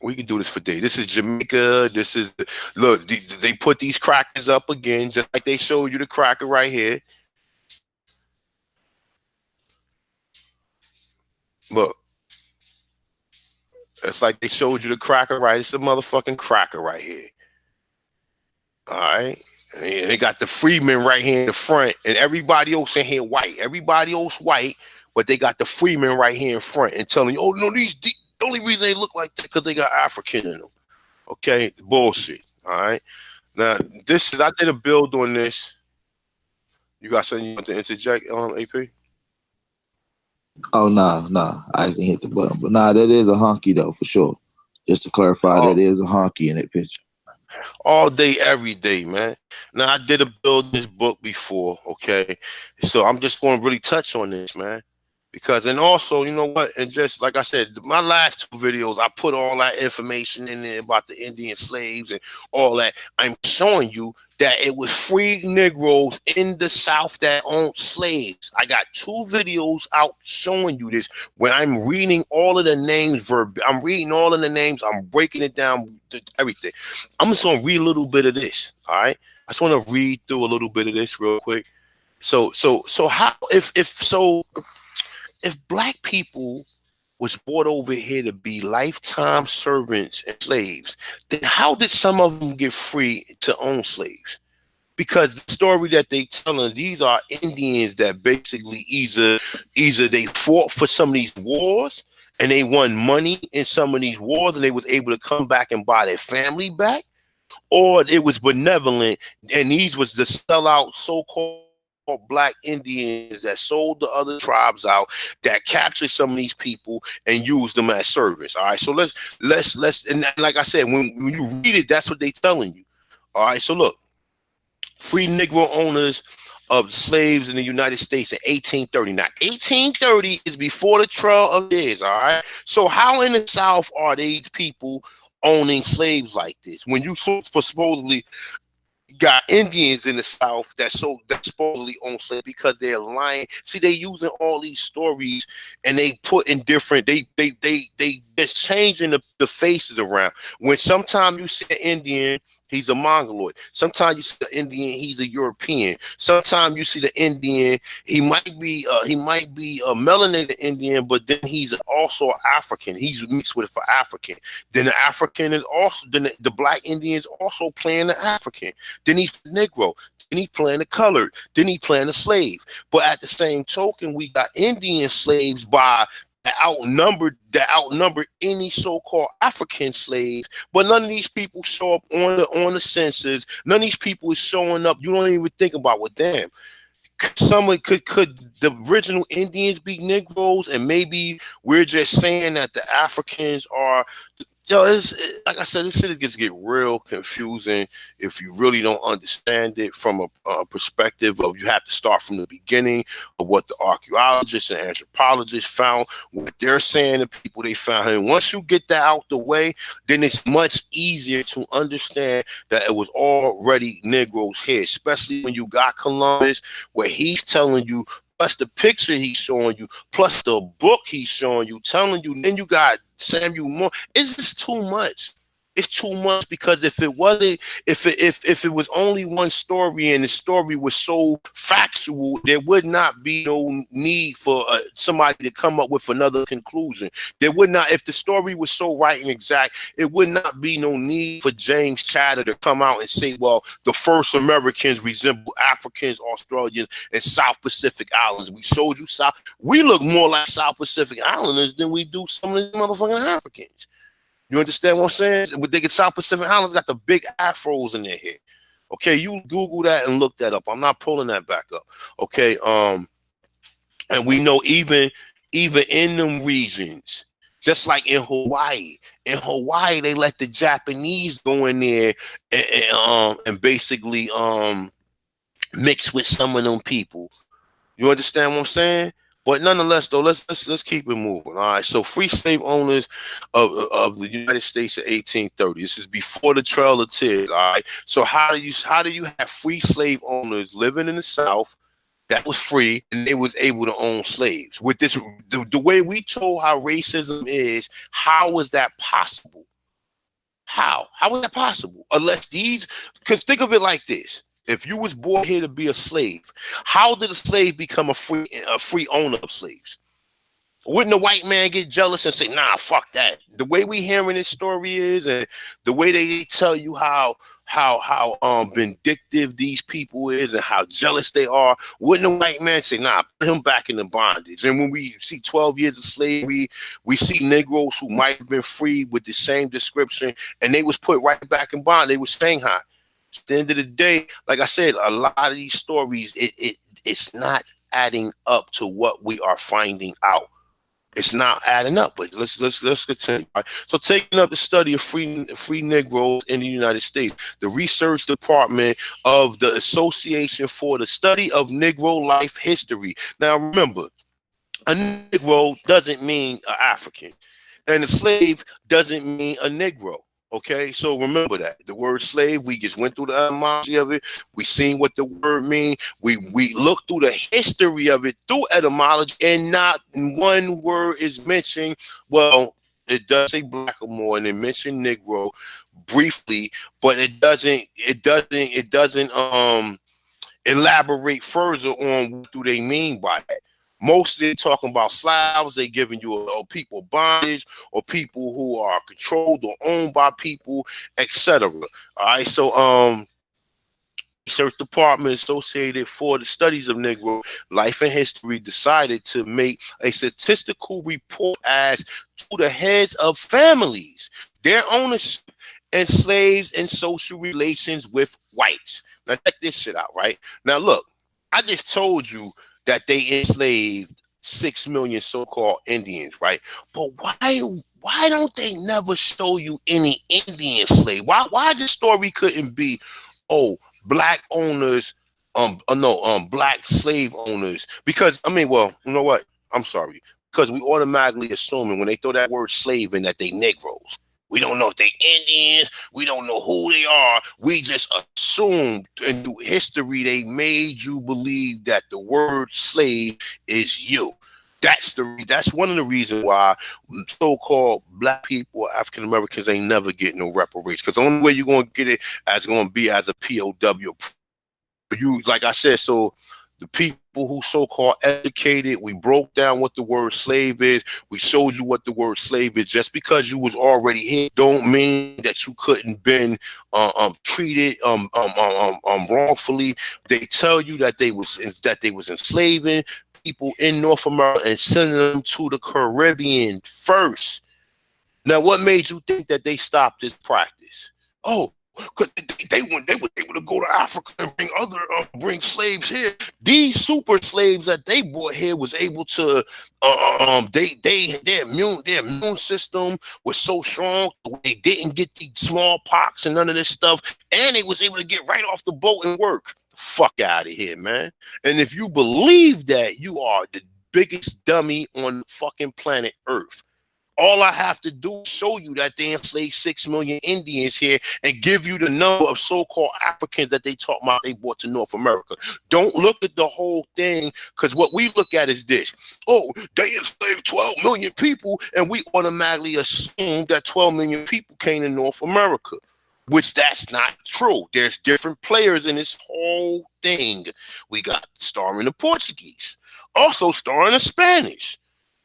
We can do this for days. This is Jamaica. This is look. They put these crackers up again, just like they showed you the cracker right here. Look, it's like they showed you the cracker right. It's a motherfucking cracker right here. All right. And they got the freemen right here in the front, and everybody else in here white. Everybody else white, but they got the freemen right here in front and telling you, oh no, The only reason they look like that because they got African in them. Okay, it's bullshit. All right. Now this is I did a build on this. You got something you want to interject, AP? Oh no, no, I didn't hit the button, but nah, that is a honky though for sure. Just to clarify, that Oh, is a honky in that picture. all day, every day, man. Now I did a build this book before, okay? So I'm just going to really touch on this, man. Because and also, you know what? And just like I said, my last two videos, I put all that information in there about the Indian slaves and all that. I'm showing you that it was free Negroes in the South that owned slaves. I got two videos out showing you this. When I'm reading all of the names, I'm reading all of the names. I'm breaking it down, everything. I'm just gonna read a little bit of this. All right. I just want to read through a little bit of this real quick. So how if black people was brought over here to be lifetime servants and slaves, then how did some of them get free to own slaves? Because the story that they telling, these are Indians that basically either they fought for some of these wars and they won money in some of these wars and they was able to come back and buy their family back, or it was benevolent and these was the sellout so-called black Indians that sold the other tribes out, that captured some of these people and used them as servants. All right, so let's and like I said, when you read it, that's what they telling you. All right, so look, free Negro owners of slaves in the United States in 1830. Now, 1830 is before the Trail of Tears, all right? So how in the South are these people owning slaves like this? When you supposedly got Indians in the South that supposedly own slaves because they're lying. See, they using all these stories and they put in different. They just changing the faces around. When sometimes you see an Indian, he's a Mongoloid. Sometimes you see the Indian, he's a European. Sometimes you see the Indian, he might be a melanated Indian, but then he's also African. He's mixed with it for African. Then the African is also the black Indian is also playing the African. Then he's Negro. Then he playing the colored. Then he playing the slave. But at the same token, we got Indian slaves that outnumbered any so-called African slaves. But none of these people show up on the census. None of these people is showing up. You don't even think about what them. Could the original Indians be Negroes, and maybe we're just saying that the Africans are. Like I said, this shit gets get real confusing if you really don't understand it from a perspective of you have to start from the beginning of what the archaeologists and anthropologists found, what they're saying, the people they found. And once you get that out the way, then it's much easier to understand that it was already Negroes here, especially when you got Columbus, where he's telling you, plus the picture he's showing you, plus the book he's showing you, telling you. Then you got Samuel Moore. It's just too much. It's too much because if it wasn't, if it was only one story and the story was so factual, there would not be no need for somebody to come up with another conclusion. There would not, if the story was so right and exact, it would not be no need for James Chatter to come out and say, well, the first Americans resemble Africans, Australians, and South Pacific Islanders. We showed you South. We look more like South Pacific Islanders than we do some of the motherfucking Africans. You understand what I'm saying? But they get South Pacific Islanders got the big afros in their head. Okay, you Google that and look that up. I'm not pulling that back up. Okay, and we know even in them regions, just like in Hawaii they let the Japanese go in there and basically mix with some of them people. You understand what I'm saying? But nonetheless, though, let's keep it moving. All right. So free slave owners of the United States in 1830. This is before the Trail of Tears. All right. So how do you have free slave owners living in the South that was free and they was able to own slaves? With this, the way we told how racism is, how is that possible? How is that possible? Unless because think of it like this. If you was born here to be a slave, how did a slave become a free owner of slaves? Wouldn't the white man get jealous and say, nah, fuck that? The way we hearing this story is, and the way they tell you how how vindictive these people is and how jealous they are, wouldn't a white man say, nah, put him back in the bondage? And when we see 12 years of slavery, we see Negroes who might have been free with the same description, and they was put right back in bond. They was Shanghai. At the end of the day, like I said, a lot of these stories, it's not adding up to what we are finding out. It's not adding up, but let's continue. Right? So, taking up the study of free Negroes in the United States, the research department of the Association for the Study of Negro Life History. Now, remember, a Negro doesn't mean an African, and a slave doesn't mean a Negro. Okay, so remember that the word slave, we just went through the etymology of it. We seen what the word mean. We looked through the history of it through etymology, and not one word is mentioned. Well, it does say black or more, and it mentioned Negro briefly, but it doesn't elaborate further on what do they mean by that. Mostly talking about Slavs, they giving you a people bondage or people who are controlled or owned by people, etc. All right, so research department associated for the studies of Negro life and history decided to make a statistical report as to the heads of families, their ownership, and slaves and social relations with whites. Now check this shit out, right? Now look, I just told you that they enslaved 6 million so-called Indians, right? But why don't they never show you any Indian slave? Why the story couldn't be, oh, black owners, no, black slave owners? Because I mean, well, you know what? I'm sorry. Because we automatically assuming when they throw that word slave in that they Negroes. We don't know if they Indians. We don't know who they are. We just assumed and through history they made you believe that the word slave is you. That's one of the reasons why so-called black people, African Americans, ain't never getting no reparations. Because the only way you're gonna get it is gonna be as a POW. You, like I said, so the people who so-called educated, we broke down what the word slave is. We showed you what the word slave is. Just because you was already here don't mean that you couldn't been treated wrongfully. They tell you that they was enslaving people in North America and sending them to the Caribbean first. Now, what made you think that they stopped this practice? Oh, because they were able to go to Africa and bring slaves here. These super slaves that they brought here was able to their immune system was so strong they didn't get the smallpox and none of this stuff, and they was able to get right off the boat and work. Fuck out of here, man. And if you believe that, you are the biggest dummy on the fucking planet Earth. All I have to do is show you that they enslaved 6 million Indians here and give you the number of so-called Africans that they talk about they brought to North America. Don't look at the whole thing, because what we look at is this. Oh, they enslaved 12 million people, and we automatically assume that 12 million people came to North America, which that's not true. There's different players in this whole thing. We got starring the Portuguese, also starring the Spanish.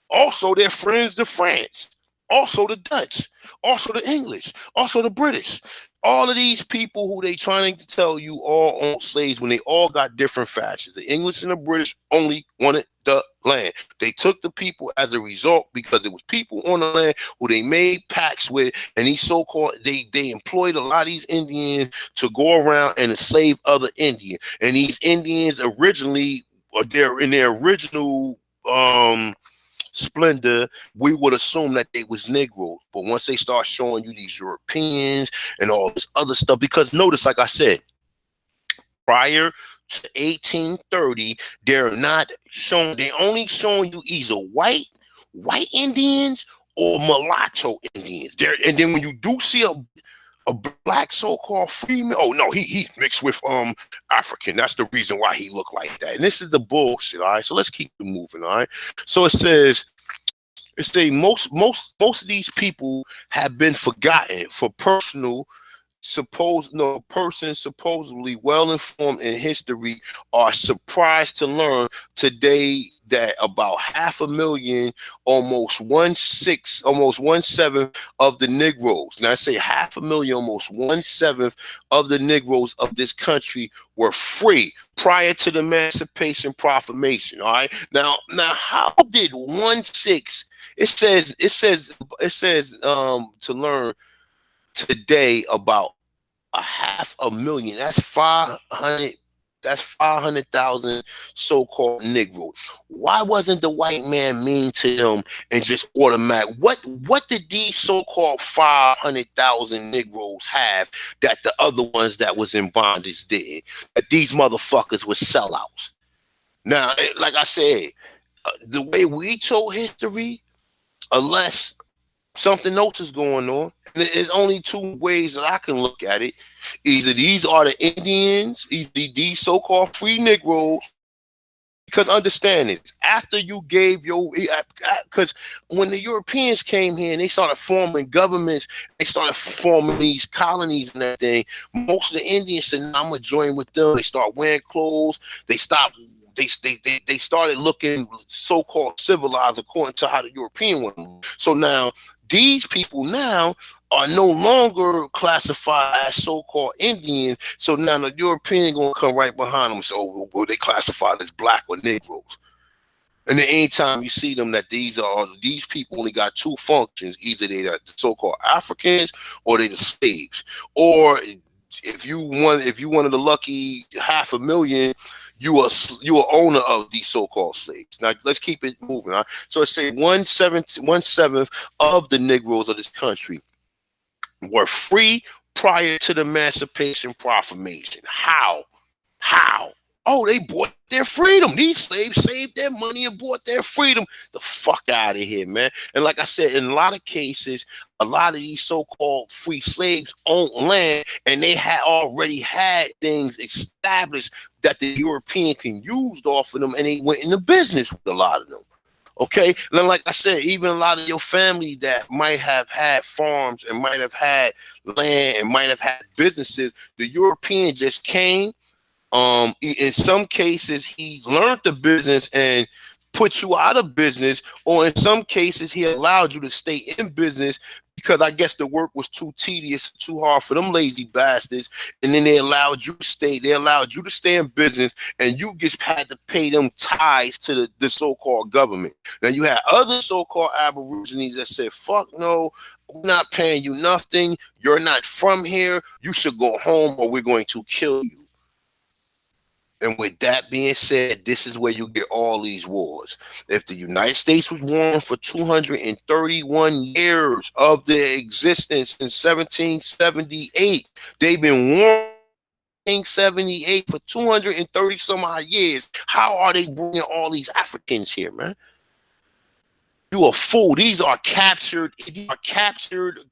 Also, their friends, the France, also the Dutch, also the English, also the British. All of these people who they trying to tell you all owned slaves when they all got different factions. The English and the British only wanted the land. They took the people as a result because it was people on the land who they made pacts with, and these so-called they employed a lot of these Indians to go around and enslave other Indians. And these Indians originally, or they're in their original splendor, we would assume that they was Negroes. But once they start showing you these Europeans and all this other stuff, because notice, like I said, prior to 1830, they're not showing, they only showing you either white Indians or mulatto Indians. There, and then when you do see a black so-called freeman, oh no, he mixed with African. That's the reason why he looked like that. And this is the bullshit. All right, so let's keep it moving. All right, so it says most of these people have been forgotten for personal persons supposedly well informed in history are surprised to learn today that about 500,000, almost 1/7 of the Negroes. Now I say 500,000, almost 1/7 of the Negroes of this country were free prior to the Emancipation Proclamation. All right. Now, how did 1/6? It says to learn today about a 500,000. That's 500. That's 500,000 so-called Negroes. Why wasn't the white man mean to them and just automatic? What did these so-called 500,000 Negroes have that the other ones that was in bondage didn't? That these motherfuckers were sellouts. Now, like I said, the way we told history, unless something else is going on. There's only two ways that I can look at it. Either these are the Indians, either these so-called free Negroes. Because understand this, after you gave your, because when the Europeans came here and they started forming governments, they started forming these colonies and everything. Most of the Indians said, "Nah, I'm gonna join with them." They start wearing clothes. They stopped. They started looking so-called civilized according to how the European one. So now these people now are no longer classified as so-called Indians. So now the European gonna come right behind them. So well, they classified as black or Negroes. And then anytime you see them, that these people only got two functions: either they are the so-called Africans or they the slaves. Or if you one of the lucky 500,000, you are owner of these so-called slaves. Now let's keep it moving. Huh? So it say 1/7 of the Negroes of this country were free prior to the Emancipation Proclamation. How? How? Oh, they bought their freedom. These slaves saved their money and bought their freedom. The fuck out of here, man. And like I said, in a lot of cases, a lot of these so-called free slaves owned land and they had already had things established that the European can use off of them, and they went into business with a lot of them. Okay, and then like I said, even a lot of your family that might have had farms and might have had land and might have had businesses, the European just came. In some cases, he learned the business and put you out of business, or in some cases, he allowed you to stay in business because I guess the work was too tedious, too hard for them lazy bastards, and then they allowed you to stay. They allowed you to stay in business, and you just had to pay them tithes to the so-called government. Now you had other so-called Aborigines that said, "Fuck no, we're not paying you nothing. You're not from here. You should go home, or we're going to kill you." And with that being said, this is where you get all these wars. If the United States was warring for 231 years of their existence in 1778, they've been warring 1778 for 230 some odd years. How are they bringing all these Africans here, man? You a fool. These are captured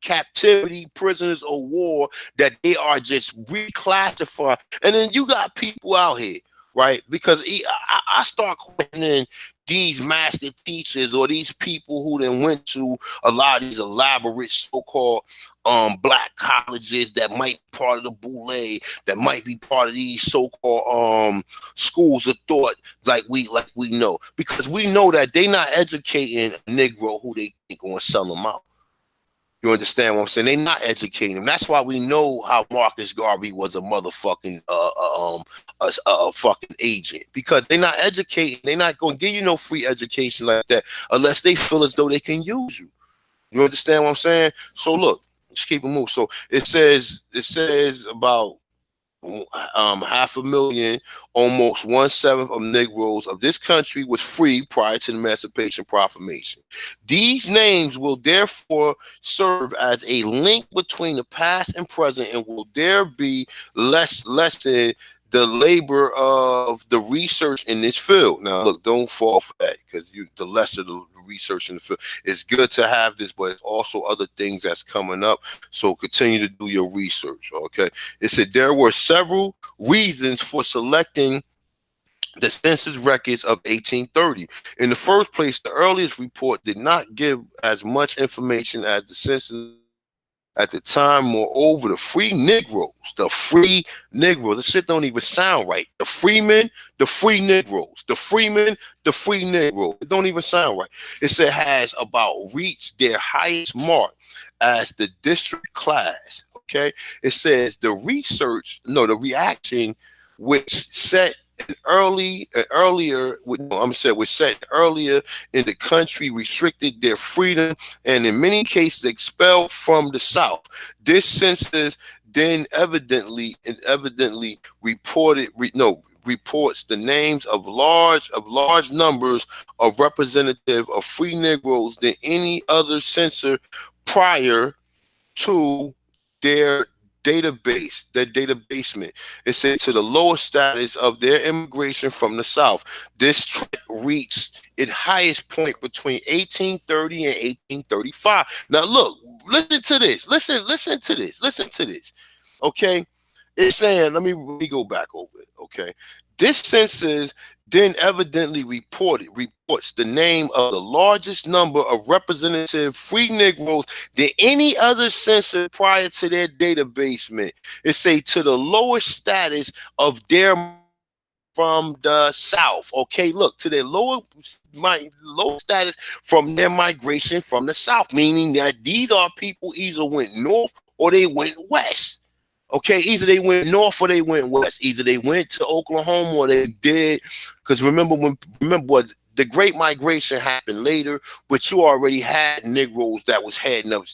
captivity prisoners of war that they are just reclassified. And then you got people out here, right? Because I start questioning these master teachers or these people who then went to a lot of these elaborate so-called black colleges that might be part of the Boule, that might be part of these so-called schools of thought, like we know, because we know that they not educating a Negro who they think gonna sell them out. You understand what I'm saying? They not educating them. That's why we know how Marcus Garvey was a motherfucking a fucking agent, because they not educating. They not gonna give you no free education like that unless they feel as though they can use you. You understand what I'm saying? So look, let's keep it moving. So it says about 500,000, almost 1/7 of Negroes of this country was free prior to the Emancipation Proclamation. These names will therefore serve as a link between the past and present, and will there be lessen the labor of the research in this field. Now, look, don't fall for that, because the lesser the research in the field, it's good to have this, but it's also other things that's coming up. So continue to do your research. Okay. It said there were several reasons for selecting the census records of 1830. In the first place, the earliest report did not give as much information as the census at the time. Moreover, the free Negroes, this shit don't even sound right. The freemen, the free Negroes, the freemen, the free Negroes. It don't even sound right. It said has about reached their highest mark as the district class. Okay, it says the reaction which set earlier, no, I'm saying was set earlier in the country restricted their freedom and in many cases expelled from the South. This census then evidently reports the names of large numbers of representative of free Negroes than any other census prior to their their databasement. It said to the lower status of their immigration from the South. This trend reached its highest point between 1830 and 1835. Now look, listen to this. Listen to this. Okay? It's saying, let me go back over it. Okay. This census then evidently reports the name of the largest number of representative free Negroes than any other census prior to their databasement. It say to the lowest status of their from the South. Okay, look, to their low status from their migration from the South, meaning that these are people either went north or they went west. Okay, either they went north or they went west. Either they went to Oklahoma or they did. Because remember what the Great Migration happened later, but you already had Negroes that was heading up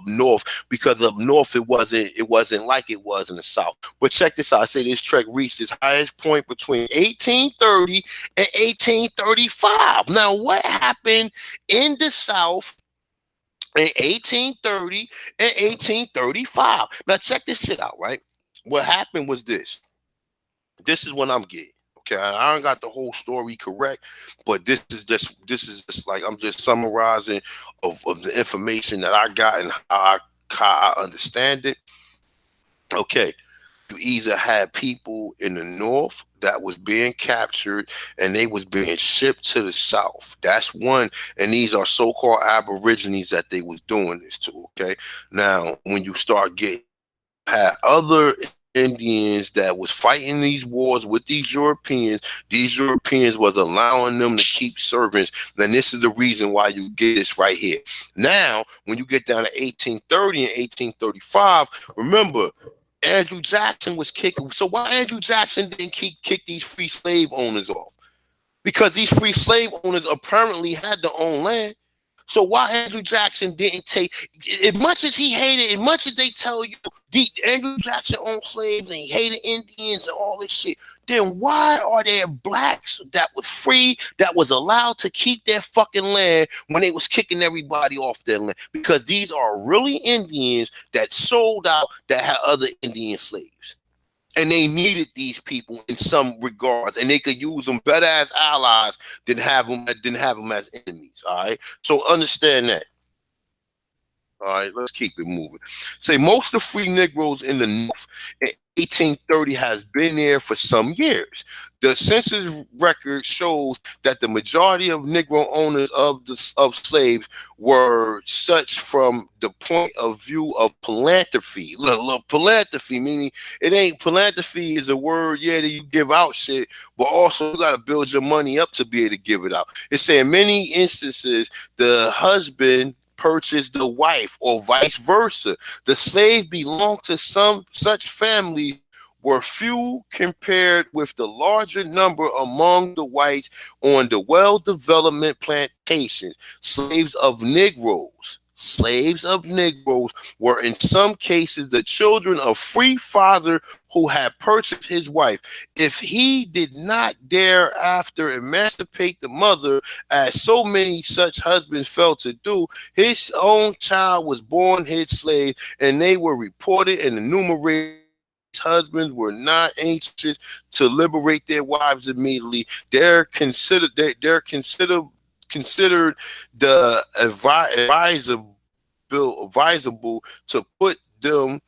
north, because up north it wasn't like it was in the South. But check this out. I say this trek reached its highest point between 1830 and 1835. Now, what happened in the South in 1830 and 1835? Now check this shit out, right? What happened was this. This is what I'm getting. Okay, I don't got the whole story correct, but this is just like I'm just summarizing of the information that I got and how I understand it. Okay, you either had people in the north that was being captured and they was being shipped to the south. That's one, and these are so-called aborigines that they was doing this to. Okay, now when you start getting had other Indians that was fighting these wars with these Europeans was allowing them to keep servants. Then this is the reason why you get this right here. Now when you get down to 1830 and 1835, remember Andrew Jackson was kicking. So why Andrew Jackson didn't kick these free slave owners off? Because these free slave owners apparently had their own land. So why Andrew Jackson didn't take, as much as he hated, as much as they tell you Andrew Jackson owned slaves and he hated Indians and all this shit, then why are there blacks that was free, that was allowed to keep their fucking land when they was kicking everybody off their land? Because these are really Indians that sold out, that had other Indian slaves. And they needed these people in some regards, and they could use them better as allies than have them as enemies. All right, so understand that. All right, let's keep it moving. Say most of the free Negroes in the North in 1830 has been there for some years. The census record shows that the majority of Negro owners of slaves were such from the point of view of philanthropy. Look, philanthropy meaning it ain't philanthropy is a word, yeah, that you give out shit, but also you gotta build your money up to be able to give it out. It's saying in many instances the husband purchased the wife or vice versa. The slave belonged to some such families were few compared with the larger number among the whites on the well-developed plantations. Slaves of Negroes were in some cases the children of free father who had purchased his wife. If he did not thereafter emancipate the mother, as so many such husbands failed to do, his own child was born his slave, and they were reported and enumerated. Husbands were not anxious to liberate their wives immediately. They're considered the advisable to put them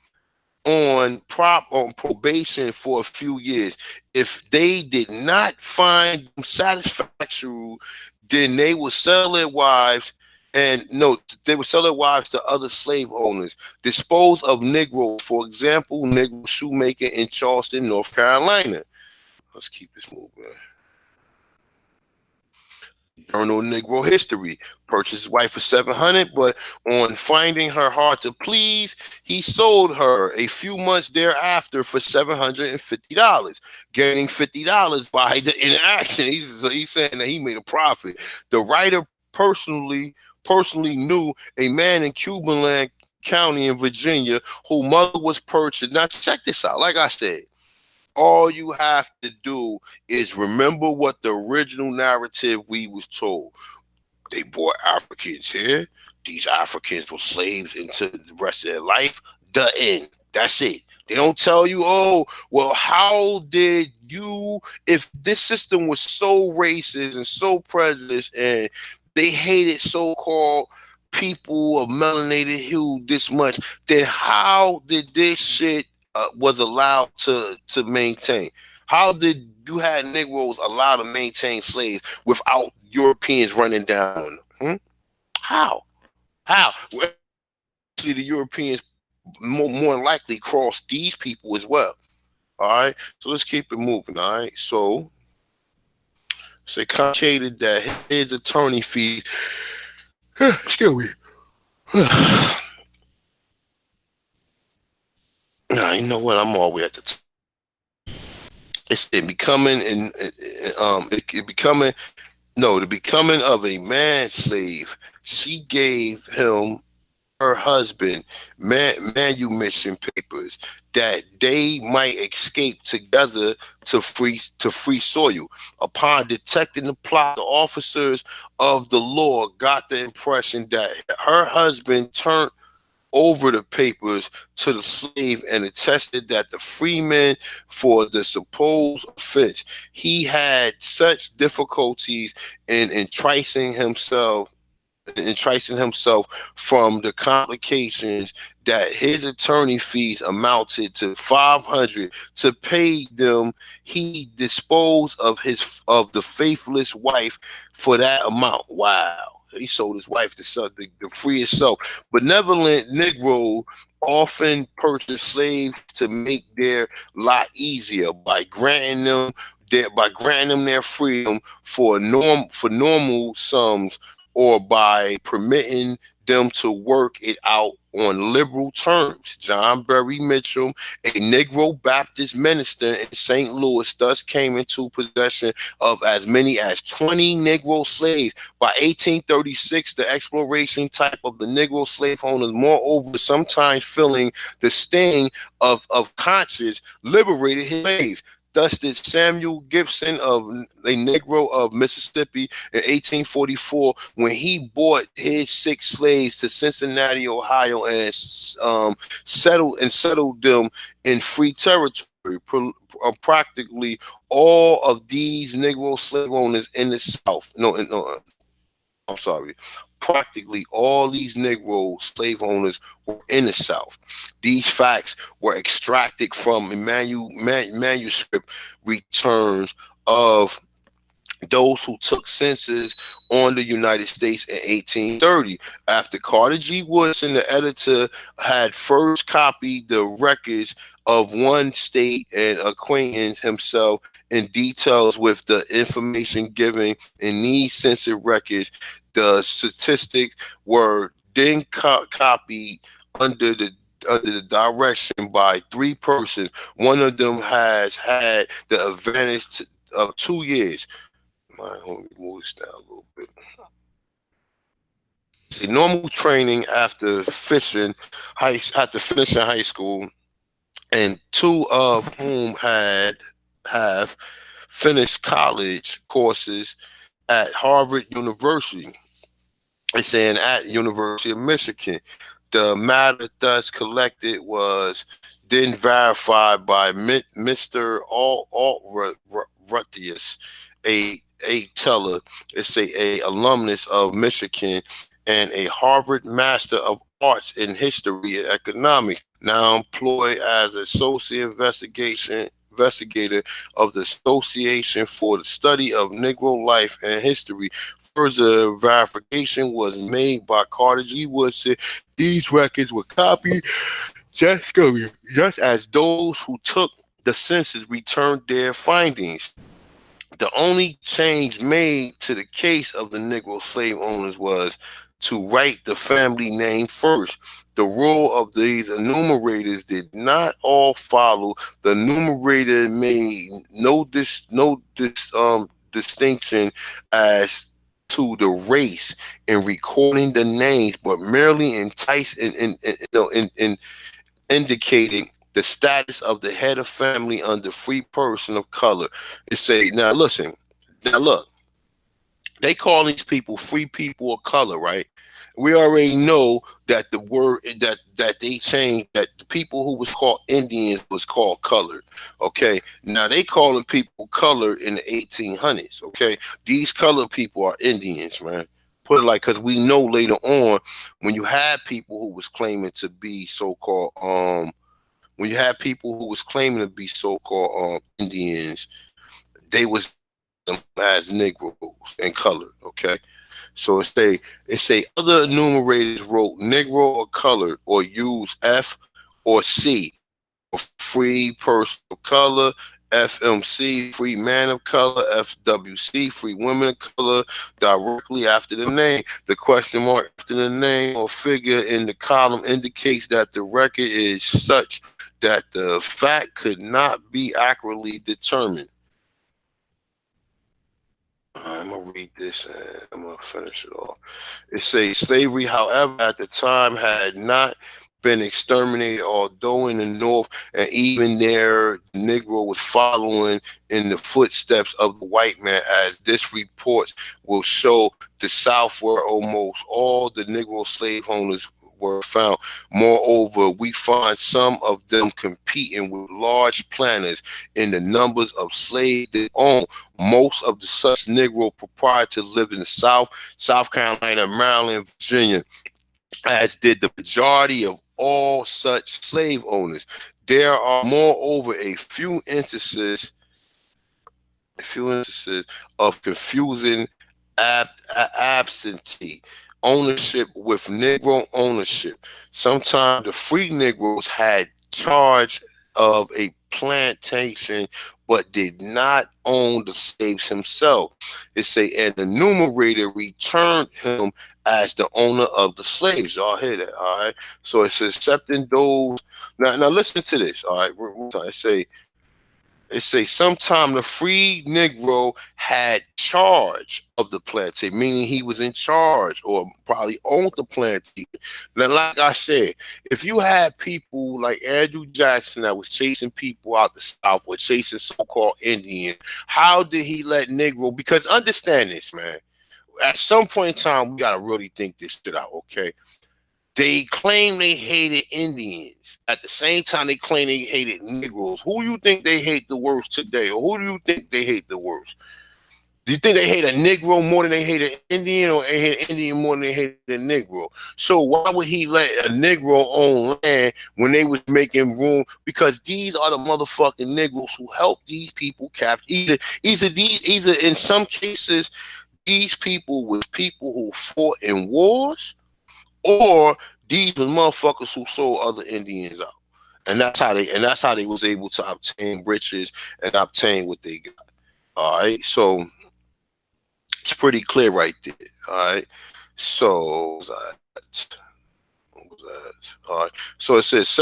on probation for a few years. If they did not find them satisfactory, then they would sell their wives And no, they would sell their wives to other slave owners. Dispose of Negroes, for example, Negro shoemaker in Charleston, North Carolina. Let's keep this moving. Journal Negro History. Purchased his wife for 700, but on finding her hard to please, he sold her a few months thereafter for $750, gaining $50 by the interaction. He's saying that he made a profit. The writer personally knew a man in Cuban County in Virginia whose mother was purchased. Now check this out. Like I said, all you have to do is remember what the original narrative we was told. They brought Africans here. These Africans were slaves into the rest of their life. The end. That's it. They don't tell you, oh, well, how did you, if this system was so racist and so prejudiced and they hated so-called people of melanated hue this much, then how did this shit was allowed to maintain? How did you had Negroes allowed to maintain slaves without Europeans running down? How? How? Well, actually, the Europeans more than likely crossed these people as well. All right. So let's keep it moving. All right. So they communicated that his attorney fees. Excuse me. Nah, you know what? I'm all the way at the top. It's in becoming and it becoming no the becoming of a man slave. She gave him her husband manumission papers that they might escape together to free soil. Upon detecting the plot, the officers of the law got the impression that her husband turned over the papers to the slave and attested that the freeman for the supposed offense. He had such difficulties in enticing himself from the complications that his attorney fees amounted to 500. To pay them, he disposed of the faithless wife for that amount. Wow. He sold his wife to free himself. Benevolent Negro often purchased slaves to make their lot easier by granting them their freedom for normal sums, or by permitting them to work it out on liberal terms. John Berry Mitchell, a Negro Baptist minister in St. Louis, thus came into possession of as many as 20 Negro slaves. By 1836, the exploration type of the Negro slave owners, moreover, sometimes feeling the sting of conscience, liberated his slaves. Thus did Samuel Gibson, of a Negro of Mississippi, in 1844, when he bought his 6 slaves to Cincinnati, Ohio, and settled them in free territory. Practically all of these Negro slave owners in the South, no, I'm sorry. Practically all these Negro slave owners were in the South. These facts were extracted from a manuscript returns of those who took census on the United States in 1830. After Carter G. Woodson, the editor, had first copied the records of one state and acquainted himself in details with the information given in these census records, the statistics were then copied under the direction by 3 persons. One of them has had the advantage of 2 years. Let me move this down a little bit. A normal training after finishing high school, and 2 of whom have finished college courses at Harvard University. It's saying at University of Michigan. The matter thus collected was then verified by Mr. Ruthius, a teller. It's a alumnus of Michigan and a Harvard Master of Arts in History and Economics, now employed as associate investigator of the Association for the Study of Negro Life and History. Further verification was made by Carter G. Woodson. These records were copied just as those who took the census returned their findings. The only change made to the case of the Negro slave owners was to write the family name first. The role of these enumerators did not all follow. The enumerator made no distinction as to the race in recording the names, but merely in indicating the status of the head of family under free person of color. It say, now listen, now look, they call these people free people of color, right? We already know that the word that they changed, that the people who was called Indians was called colored. Okay, now they calling people colored in the 1800s. Okay, these colored people are Indians, man. Put it like, because we know later on when you had people who was claiming to be so-called when you had people who was claiming to be so-called Indians, they was them as Negroes and colored. Okay, so it say other enumerators wrote Negro or colored or use F or C for free person of color, FMC free man of color, FWC free women of color directly after the name. The question mark after the name or figure in the column indicates that the record is such that the fact could not be accurately determined. I'm gonna read this and I'm gonna finish it off. It says slavery, however, at the time had not been exterminated, although in the North and even there, the Negro was following in the footsteps of the white man, as this report will show. The South, where almost all the Negro slave owners were found. Moreover, we find some of them competing with large planters in the numbers of slaves they own. Most of the such Negro proprietors lived in the South, South Carolina, Maryland, Virginia, as did the majority of all such slave owners. There are moreover a few instances of confusing absentee ownership with Negro ownership. Sometimes the free Negroes had charge of a plantation but did not own the slaves himself. It say an enumerator returned him as the owner of the slaves. Y'all hear that? All right. So it says accepting those. Now listen to this. All right. It say sometime the free Negro had charge of the plantation, meaning he was in charge or probably owned the plantation. Now, like I said, if you had people like Andrew Jackson that was chasing people out the South or chasing so-called Indians, how did he let Negro? Because understand this, man. At some point in time, we gotta really think this shit out, okay? They claim they hated Indians. At the same time, they claim they hated Negroes. Who do you think they hate the worst today? Or who do you think they hate the worst? Do you think they hate a Negro more than they hate an Indian, or they hate an Indian more than they hate a Negro? So why would he let a Negro own land when they was making room? Because these are the motherfucking Negroes who helped these people capture. Either in some cases, these people was people who fought in wars, or these was motherfuckers who sold other Indians out. And that's how they was able to obtain riches and obtain what they got. All right. So it's pretty clear right there. All right. So what was that? All right. So it says,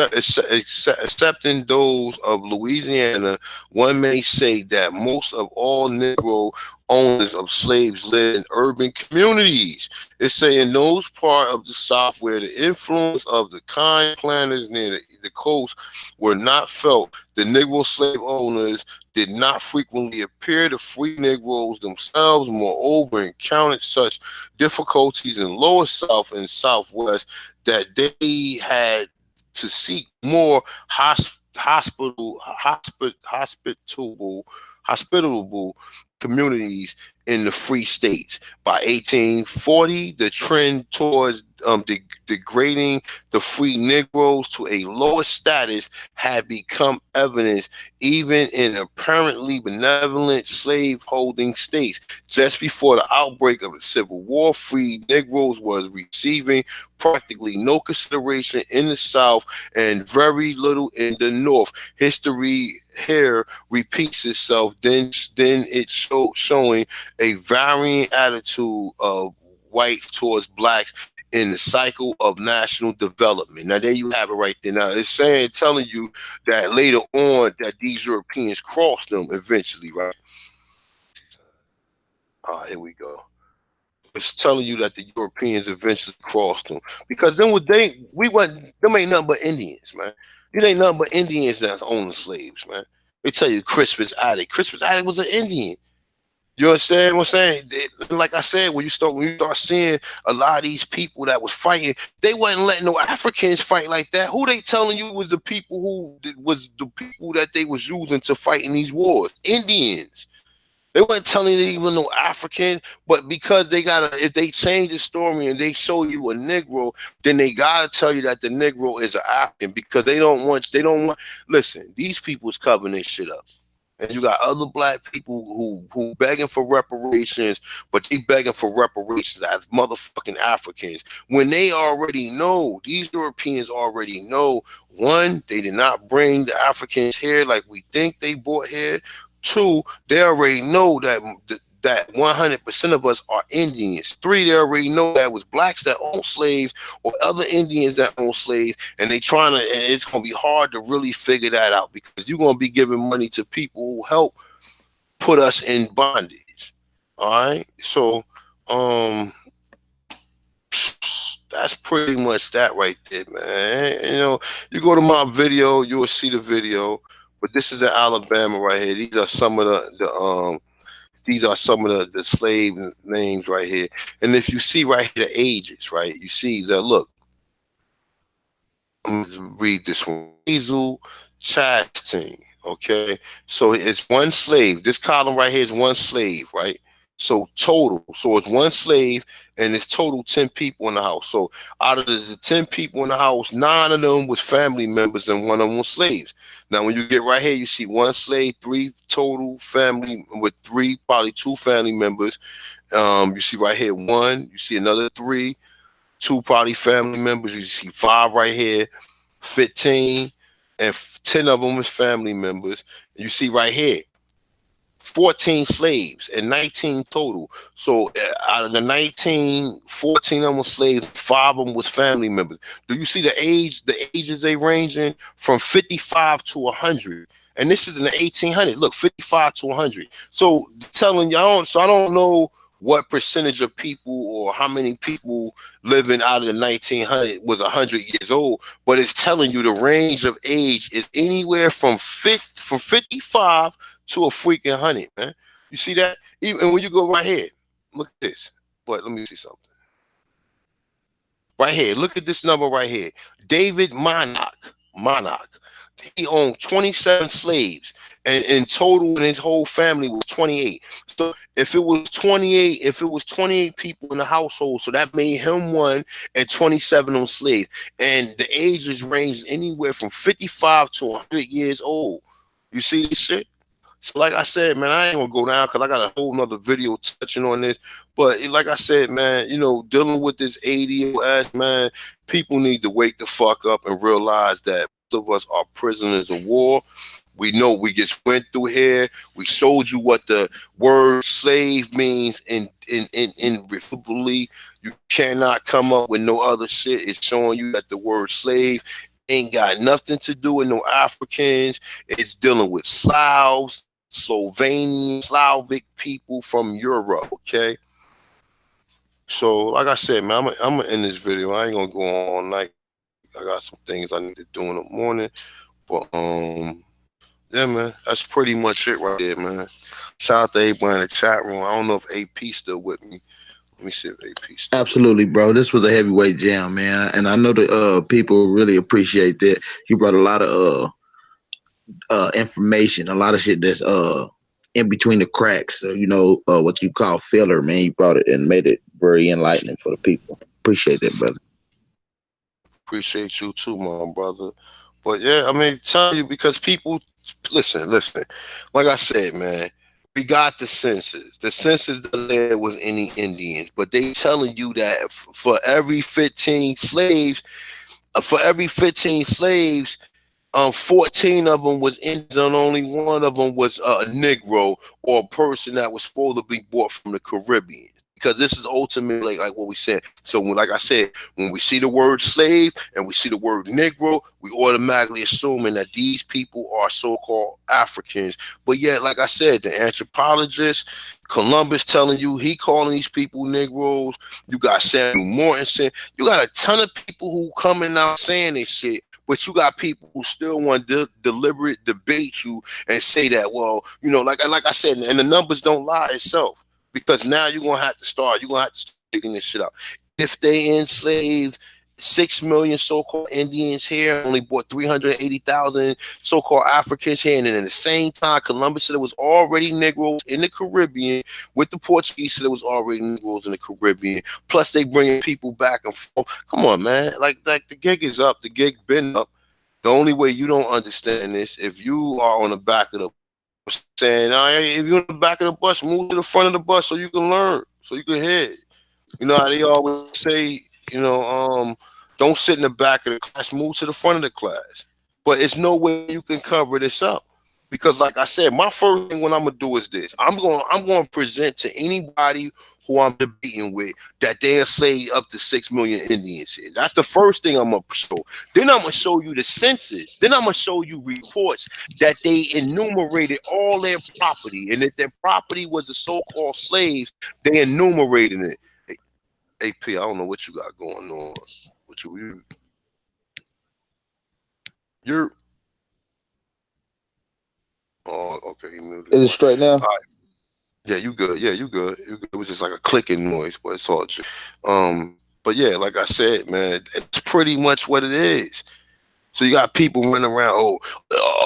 accepting those of Louisiana, one may say that most of all Negro owners of slaves live in urban communities. It's saying those part of the South where the influence of the kind planters near the coast were not felt. The Negro slave owners did not frequently appear to free Negroes themselves. Moreover, encountered such difficulties in Lower South and Southwest that they had to seek more hospitable communities in the free states. By 1840, the trend towards degrading the free Negroes to a lower status had become evident even in apparently benevolent slave-holding states. Just before the outbreak of the Civil War, free Negroes was receiving practically no consideration in the South and very little in the North. History here repeats itself, then it's showing a varying attitude of whites towards blacks in the cycle of national development. Now there you have it right there. Now it's saying, telling you that later on that these Europeans crossed them eventually, right? Here we go. It's telling you that the Europeans eventually crossed them because then we wasn't them ain't nothing but Indians, man. It ain't nothing but Indians that own the slaves, man. They tell you Crispus Attucks. Crispus Attucks was an Indian. You understand what I'm saying? Like I said, when you start seeing a lot of these people that was fighting, they wasn't letting no Africans fight like that. Who they telling you was the people was the people that they was using to fight in these wars? Indians. They weren't telling you even no African, but because they gotta, if they change the story and they show you a Negro, then they gotta tell you that the Negro is an African because they don't want. Listen, these people's covering this shit up. And you got other black people who begging for reparations, but they begging for reparations as motherfucking Africans. When they already know, these Europeans already know, one, they did not bring the Africans here like we think they brought here. Two, they already know that 100% of us are Indians. Three, they already know that it was blacks that own slaves or other Indians that own slaves, and and it's gonna be hard to really figure that out because you're gonna be giving money to people who help put us in bondage. All right, so that's pretty much that right there, man. You know, you go to my video, you will see the video. But this is in Alabama right here. These are some of the slave names right here. And if you see right here the ages, right? You see that, look, I'm gonna read this one. Hazel Chastain. Okay. So it's one slave. This column right here is one slave, right? So total. So it's one slave and it's total 10 people in the house. So out of the 10 people in the house, 9 of them was family members and 1 of them was slaves. Now when you get right here, you see 1 slave, 3 total family with 3, probably 2 family members. You see right here 1, you see another 3, 2 probably family members. You see 5 right here, 15, and 10 of them is family members. You see right here 14 slaves and 19 total. So out of the 19, 14 of them were slaves, 5 of them was family members. Do you see the age? The ages they ranging from 55 to 100. And this is in the 1800s. Look, 55 to 100. So telling you, I don't know what percentage of people or how many people living out of the 1900 was 100 years old, but it's telling you the range of age is anywhere from 55 to a freaking 100, man. You see that? Even when you go right here, look at this. But let me see something. Right here, look at this number right here. David Monarch. He owned 27 slaves, and in total, in his whole family was 28. So if it was 28 people in the household, so that made him one and 27 on slaves. And the ages ranged anywhere from 55 to 100 years old. You see this shit? So like I said, man, I ain't gonna go down because I got a whole nother video touching on this. But like I said, man, you know, dealing with this ADOS, man, people need to wake the fuck up and realize that most of us are prisoners of war. We know we just went through here. We showed you what the word slave means irrefutably. You cannot come up with no other shit. It's showing you that the word slave ain't got nothing to do with no Africans. It's dealing with Slavs, Slovenian, Slavic people from Europe, okay? So, like I said, man, I'm gonna end this video. I ain't gonna go on all night. I got some things I need to do in the morning. But yeah, man, that's pretty much it right there, man. Shout out to everybody in the chat room. I don't know if AP still with me. Let me see if AP still. Absolutely, bro. This was a heavyweight jam, man, and I know the people really appreciate that. You brought a lot of information, a lot of shit that's in between the cracks. What you call filler, man. He brought it and made it very enlightening for the people. Appreciate that, brother. Appreciate you too, my brother. But yeah, I mean, tell you because people listen. Like I said, man, we got the census. The census doesn't say there was any Indians, but they telling you that for every 15 slaves, for every 15 slaves, 14 of them was Indians, and only one of them was a Negro or a person that was supposed to be brought from the Caribbean. Because this is ultimately like what we said. So, like I said, when we see the word slave and we see the word Negro, we automatically assuming that these people are so-called Africans. But yet, like I said, the anthropologist, Columbus telling you he calling these people Negroes. You got Samuel Mortensen. You got a ton of people who coming out saying this shit. But you got people who still want to deliberate debate you and say that, well, like I said, and the numbers don't lie itself. Because now you're gonna have to start figuring this shit out. If they enslaved 6 million so-called Indians here, only brought 380,000 so-called Africans here, and then at the same time, Columbus said it was already Negroes in the Caribbean, with the Portuguese said it was already Negroes in the Caribbean. Plus, they bringing people back and forth. Come on, man! Like the gig is up. The gig been up. The only way you don't understand this if you are on the back of the saying, if you're in the back of the bus, move to the front of the bus so you can learn, so you can hear. You know how they always say, don't sit in the back of the class, move to the front of the class. But it's no way you can cover this up. Because like I said, my first thing what I'm gonna do is this. I'm gonna present to anybody who I'm debating with that they enslaved up to 6 million Indians here. That's the first thing I'm gonna show. Then I'm gonna show you the census. Then I'm gonna show you reports that they enumerated all their property, and if their property was the so-called slaves, they enumerated it. Hey, AP, I don't know what you got going on. What you're oh, okay, he muted. Is it straight now? All right. Yeah, you good. Yeah, you good. You good. It was just like a clicking noise, but it's all true. But yeah, like I said, man, it's pretty much what it is. So you got people running around,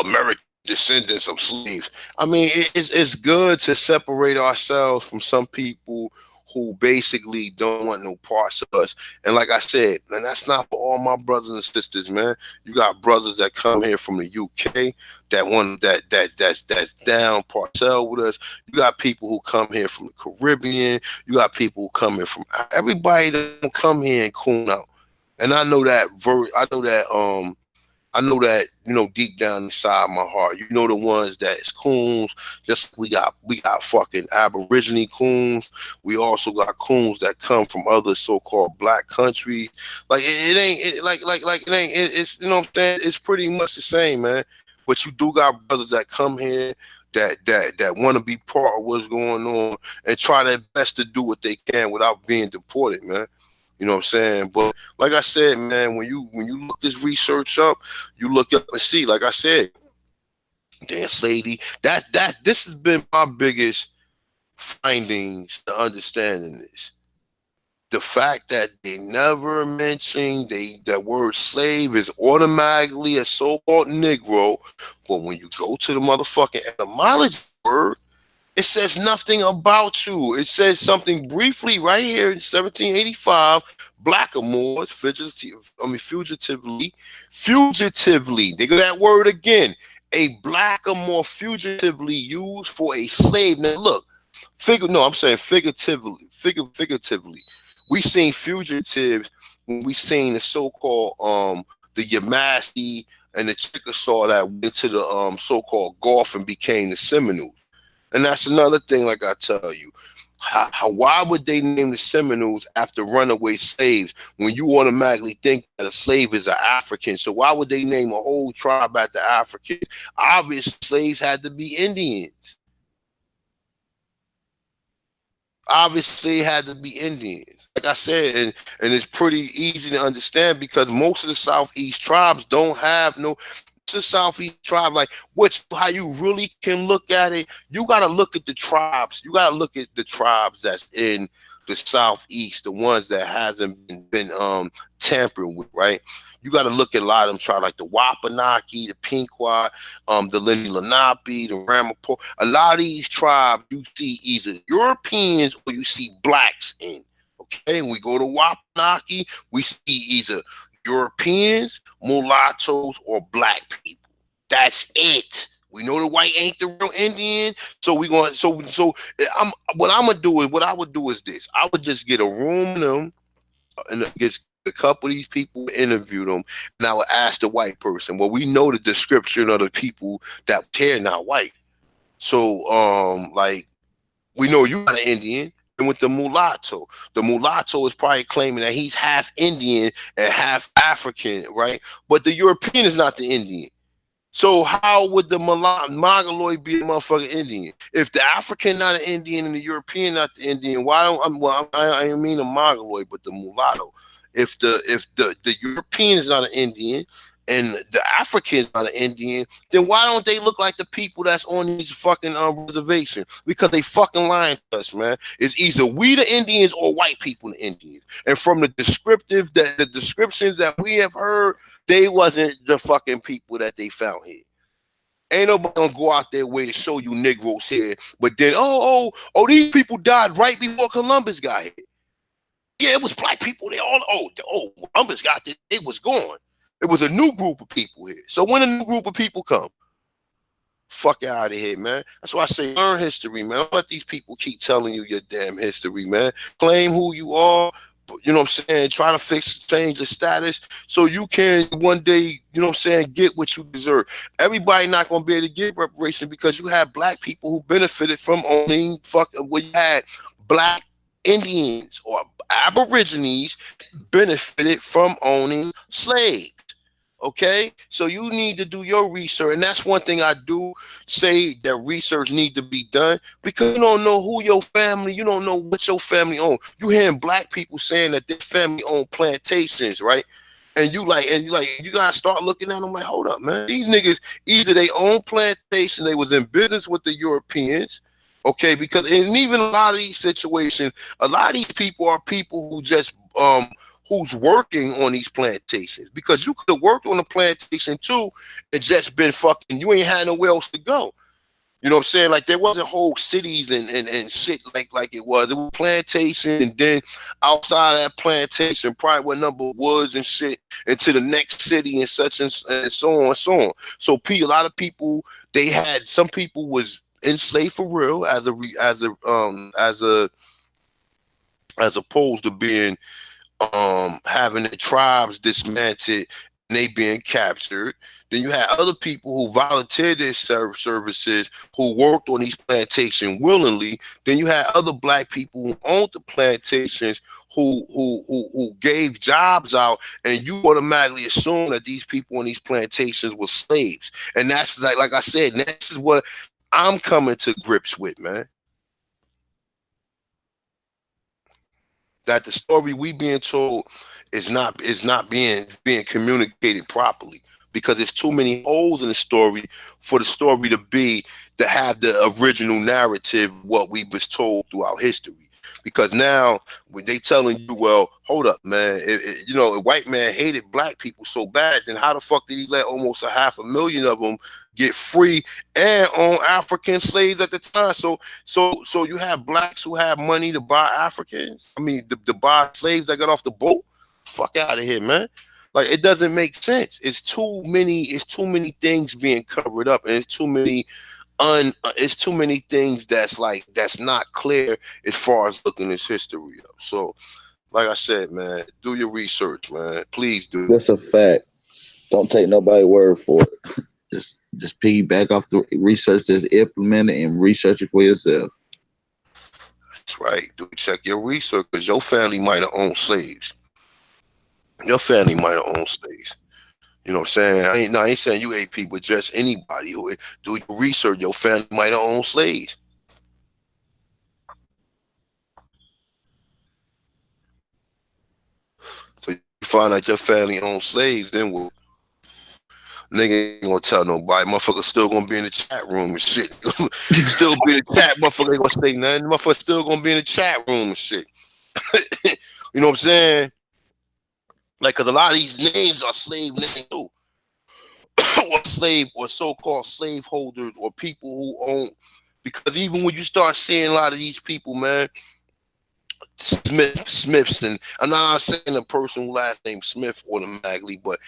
American descendants of slaves. I mean, it's good to separate ourselves from some people who basically don't want no parts of us. And like I said, and that's not for all my brothers and sisters, man. You got brothers that come here from the UK that want that's down parcel with us. You got people who come here from the Caribbean. You got people who come here from everybody that don't come here and coon out. And I know that, deep down inside my heart, the ones that is coons. Just we got fucking Aborigine coons. We also got coons that come from other so-called black countries. Like it ain't it ain't it's what I'm saying. It's pretty much the same, man. But you do got brothers that come here that want to be part of what's going on and try their best to do what they can without being deported, man. You know what I'm saying? But like I said, man, when you look this research up, you look up and see, like I said, dance lady, this has been my biggest findings to understanding this. The fact that they never mentioned that word slave is automatically a so-called Negro, but when you go to the motherfucking etymology word, it says nothing about you. It says something briefly right here in 1785. Blackamoors, fugitively. They got that word again. A blackamoor fugitively used for a slave. Now look, I'm saying figuratively. We seen fugitives when we seen the so-called the Yamasi and the Chickasaw that went to the so-called Gulf and became the Seminoles. And that's another thing, like I tell you. Why would they name the Seminoles after runaway slaves when you automatically think that a slave is an African? So why would they name a whole tribe after Africans? Obviously, slaves had to be Indians. Obviously, it had to be Indians. Like I said, and it's pretty easy to understand because most of the Southeast tribes don't have no the Southeast tribe, like how you really can look at it, you gotta look at the tribes. You gotta look at the tribes that's in the Southeast, the ones that hasn't been tampered with, right? You got to look at a lot of them tribes like the Wapanaki, the Pequot, the Lenni Lenape, the Ramapo. A lot of these tribes you see either Europeans or you see blacks in. Okay, when we go to Wapanaki, we see either Europeans, mulattoes, or black people. That's it. We know the white ain't the real Indian, so we going I'm what I'm gonna do is what I would do is this. I would just get a room in them and just a couple of these people, interview them, and I would ask the white person. Well, we know the description of the people that here not white. So like we know you got an Indian. And with the mulatto is probably claiming that he's half Indian and half African, right? But the European is not the Indian. So how would the Mongoloid be a motherfucking Indian? If the African not an Indian and the European not the Indian, why don't I mean the Mongoloid, but the mulatto? If the European is not an Indian and the African is not an Indian, then why don't they look like the people that's on these fucking reservations? Because they fucking lying to us, man. It's either we the Indians or white people the Indians. And from the descriptions that we have heard, they wasn't the fucking people that they found here. Ain't nobody gonna go out their way to show you Negroes here, but then these people died right before Columbus got here. Yeah, it was black people. They all Columbus got there, it was gone. It was a new group of people here. So when a new group of people come, fuck out of here, man. That's why I say learn history, man. Don't let these people keep telling you your damn history, man. Claim who you are. You know what I'm saying? Try to change the status so you can one day, you know what I'm saying, get what you deserve. Everybody not gonna be able to get reparations because you have black people who benefited from owning where you had black Indians or Aborigines benefited from owning slaves. Okay, so you need to do your research, and that's one thing I do say that research need to be done because you don't know who your family, you don't know what your family own. You hearing black people saying that their family own plantations, right? And you gotta start looking at them like, hold up, man, these niggas either they own plantation, they was in business with the Europeans, okay? Because and even a lot of these situations, a lot of these people are people who just who's working on these plantations because you could have worked on a plantation too and just been fucking, you ain't had nowhere else to go. You know what I'm saying? Like there wasn't whole cities and shit like it was. It was plantation, and then outside of that plantation, probably what number of woods and shit, into the next city and such and so on and so on. So a lot of people, they had some people was enslaved for real as opposed to being having the tribes dismantled and they being captured. Then you had other people who volunteered their services who worked on these plantations willingly. Then you had other black people who owned the plantations who gave jobs out, and you automatically assume that these people on these plantations were slaves. And that's like I said, this is what I'm coming to grips with, man. That the story we being told is not being communicated properly because there's too many holes in the story for the story to have the original narrative what we was told throughout history. Because now when they telling you, well, hold up, man, a white man hated black people so bad, then how the fuck did he let almost 500,000 of them get free and own African slaves at the time? So you have blacks who have money to buy Africans. I mean, to buy slaves that got off the boat. Fuck out of here, man. Like it doesn't make sense. It's too many things being covered up, and it's too many things that's not clear as far as looking this history up. So, like I said, man, do your research, man. Please do. That's a fact. Don't take nobody's word for it. Just piggyback off the research that's implemented and research it for yourself. That's right. Do check your research because your family might have owned slaves. Your family might have owned slaves. You know what I'm saying? I ain't saying you AP, but just anybody who do your research. Your family might have owned slaves. So you find out your family owned slaves, then what? Nigga ain't gonna tell nobody. Motherfucker still gonna be in the chat room and shit. Still be in the chat. Motherfucker ain't gonna say nothing. Motherfucker still gonna be in the chat room and shit. You know what I'm saying? Like, cause a lot of these names are slave names too, or slave or so-called slaveholders or people who own. Because even when you start seeing a lot of these people, man, Smiths, and I'm not saying a person who last name Smith automatically, but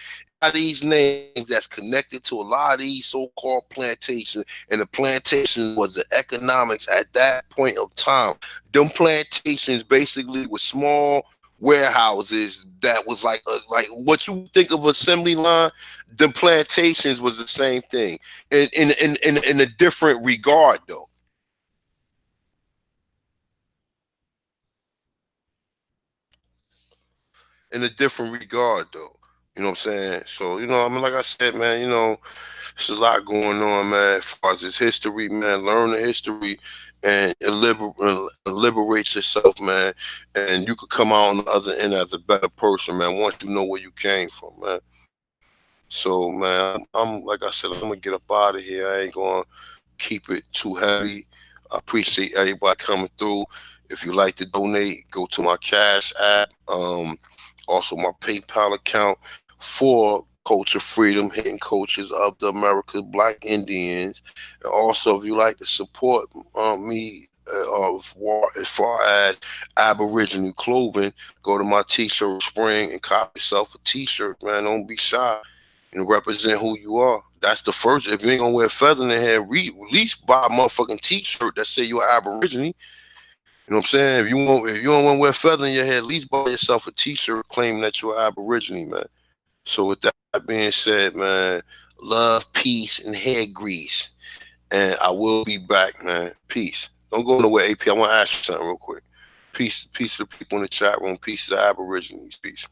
a lot of these names that's connected to a lot of these so-called plantations, and the plantation was the economics at that point of time. Them plantations basically were small warehouses that was like what you think of assembly line. The plantations was the same thing, in a different regard though. In a different regard though. You know what I'm saying? So, I mean, like I said, man, there's a lot going on, man, as far as this history, man. Learn the history and liberate yourself, man. And you could come out on the other end as a better person, man, once you know where you came from, man. So, man, I'm like I said, I'm gonna get up out of here. I ain't gonna keep it too heavy. I appreciate everybody coming through. If you like to donate, go to my Cash App, also my PayPal account for Culture Freedom, Hidden Cultures of the Americas, Black Indians. And also, if you like to support me as far as Aboriginal clothing, go to my T-shirt spring and cop yourself a T-shirt, man. Don't be shy and represent who you are. That's the first. If you ain't gonna wear feathers in the hair, at least buy a motherfucking T-shirt that say you're Aborigine. You know what I'm saying? If you don't want to wear feather in your head, at least buy yourself a T-shirt claiming that you're Aborigine, man. So with that being said, man, love, peace, and hair grease, and I will be back, man. Peace. Don't go nowhere, AP. I want to ask you something real quick. Peace to the people in the chat room. Peace to the Aborigines. Peace.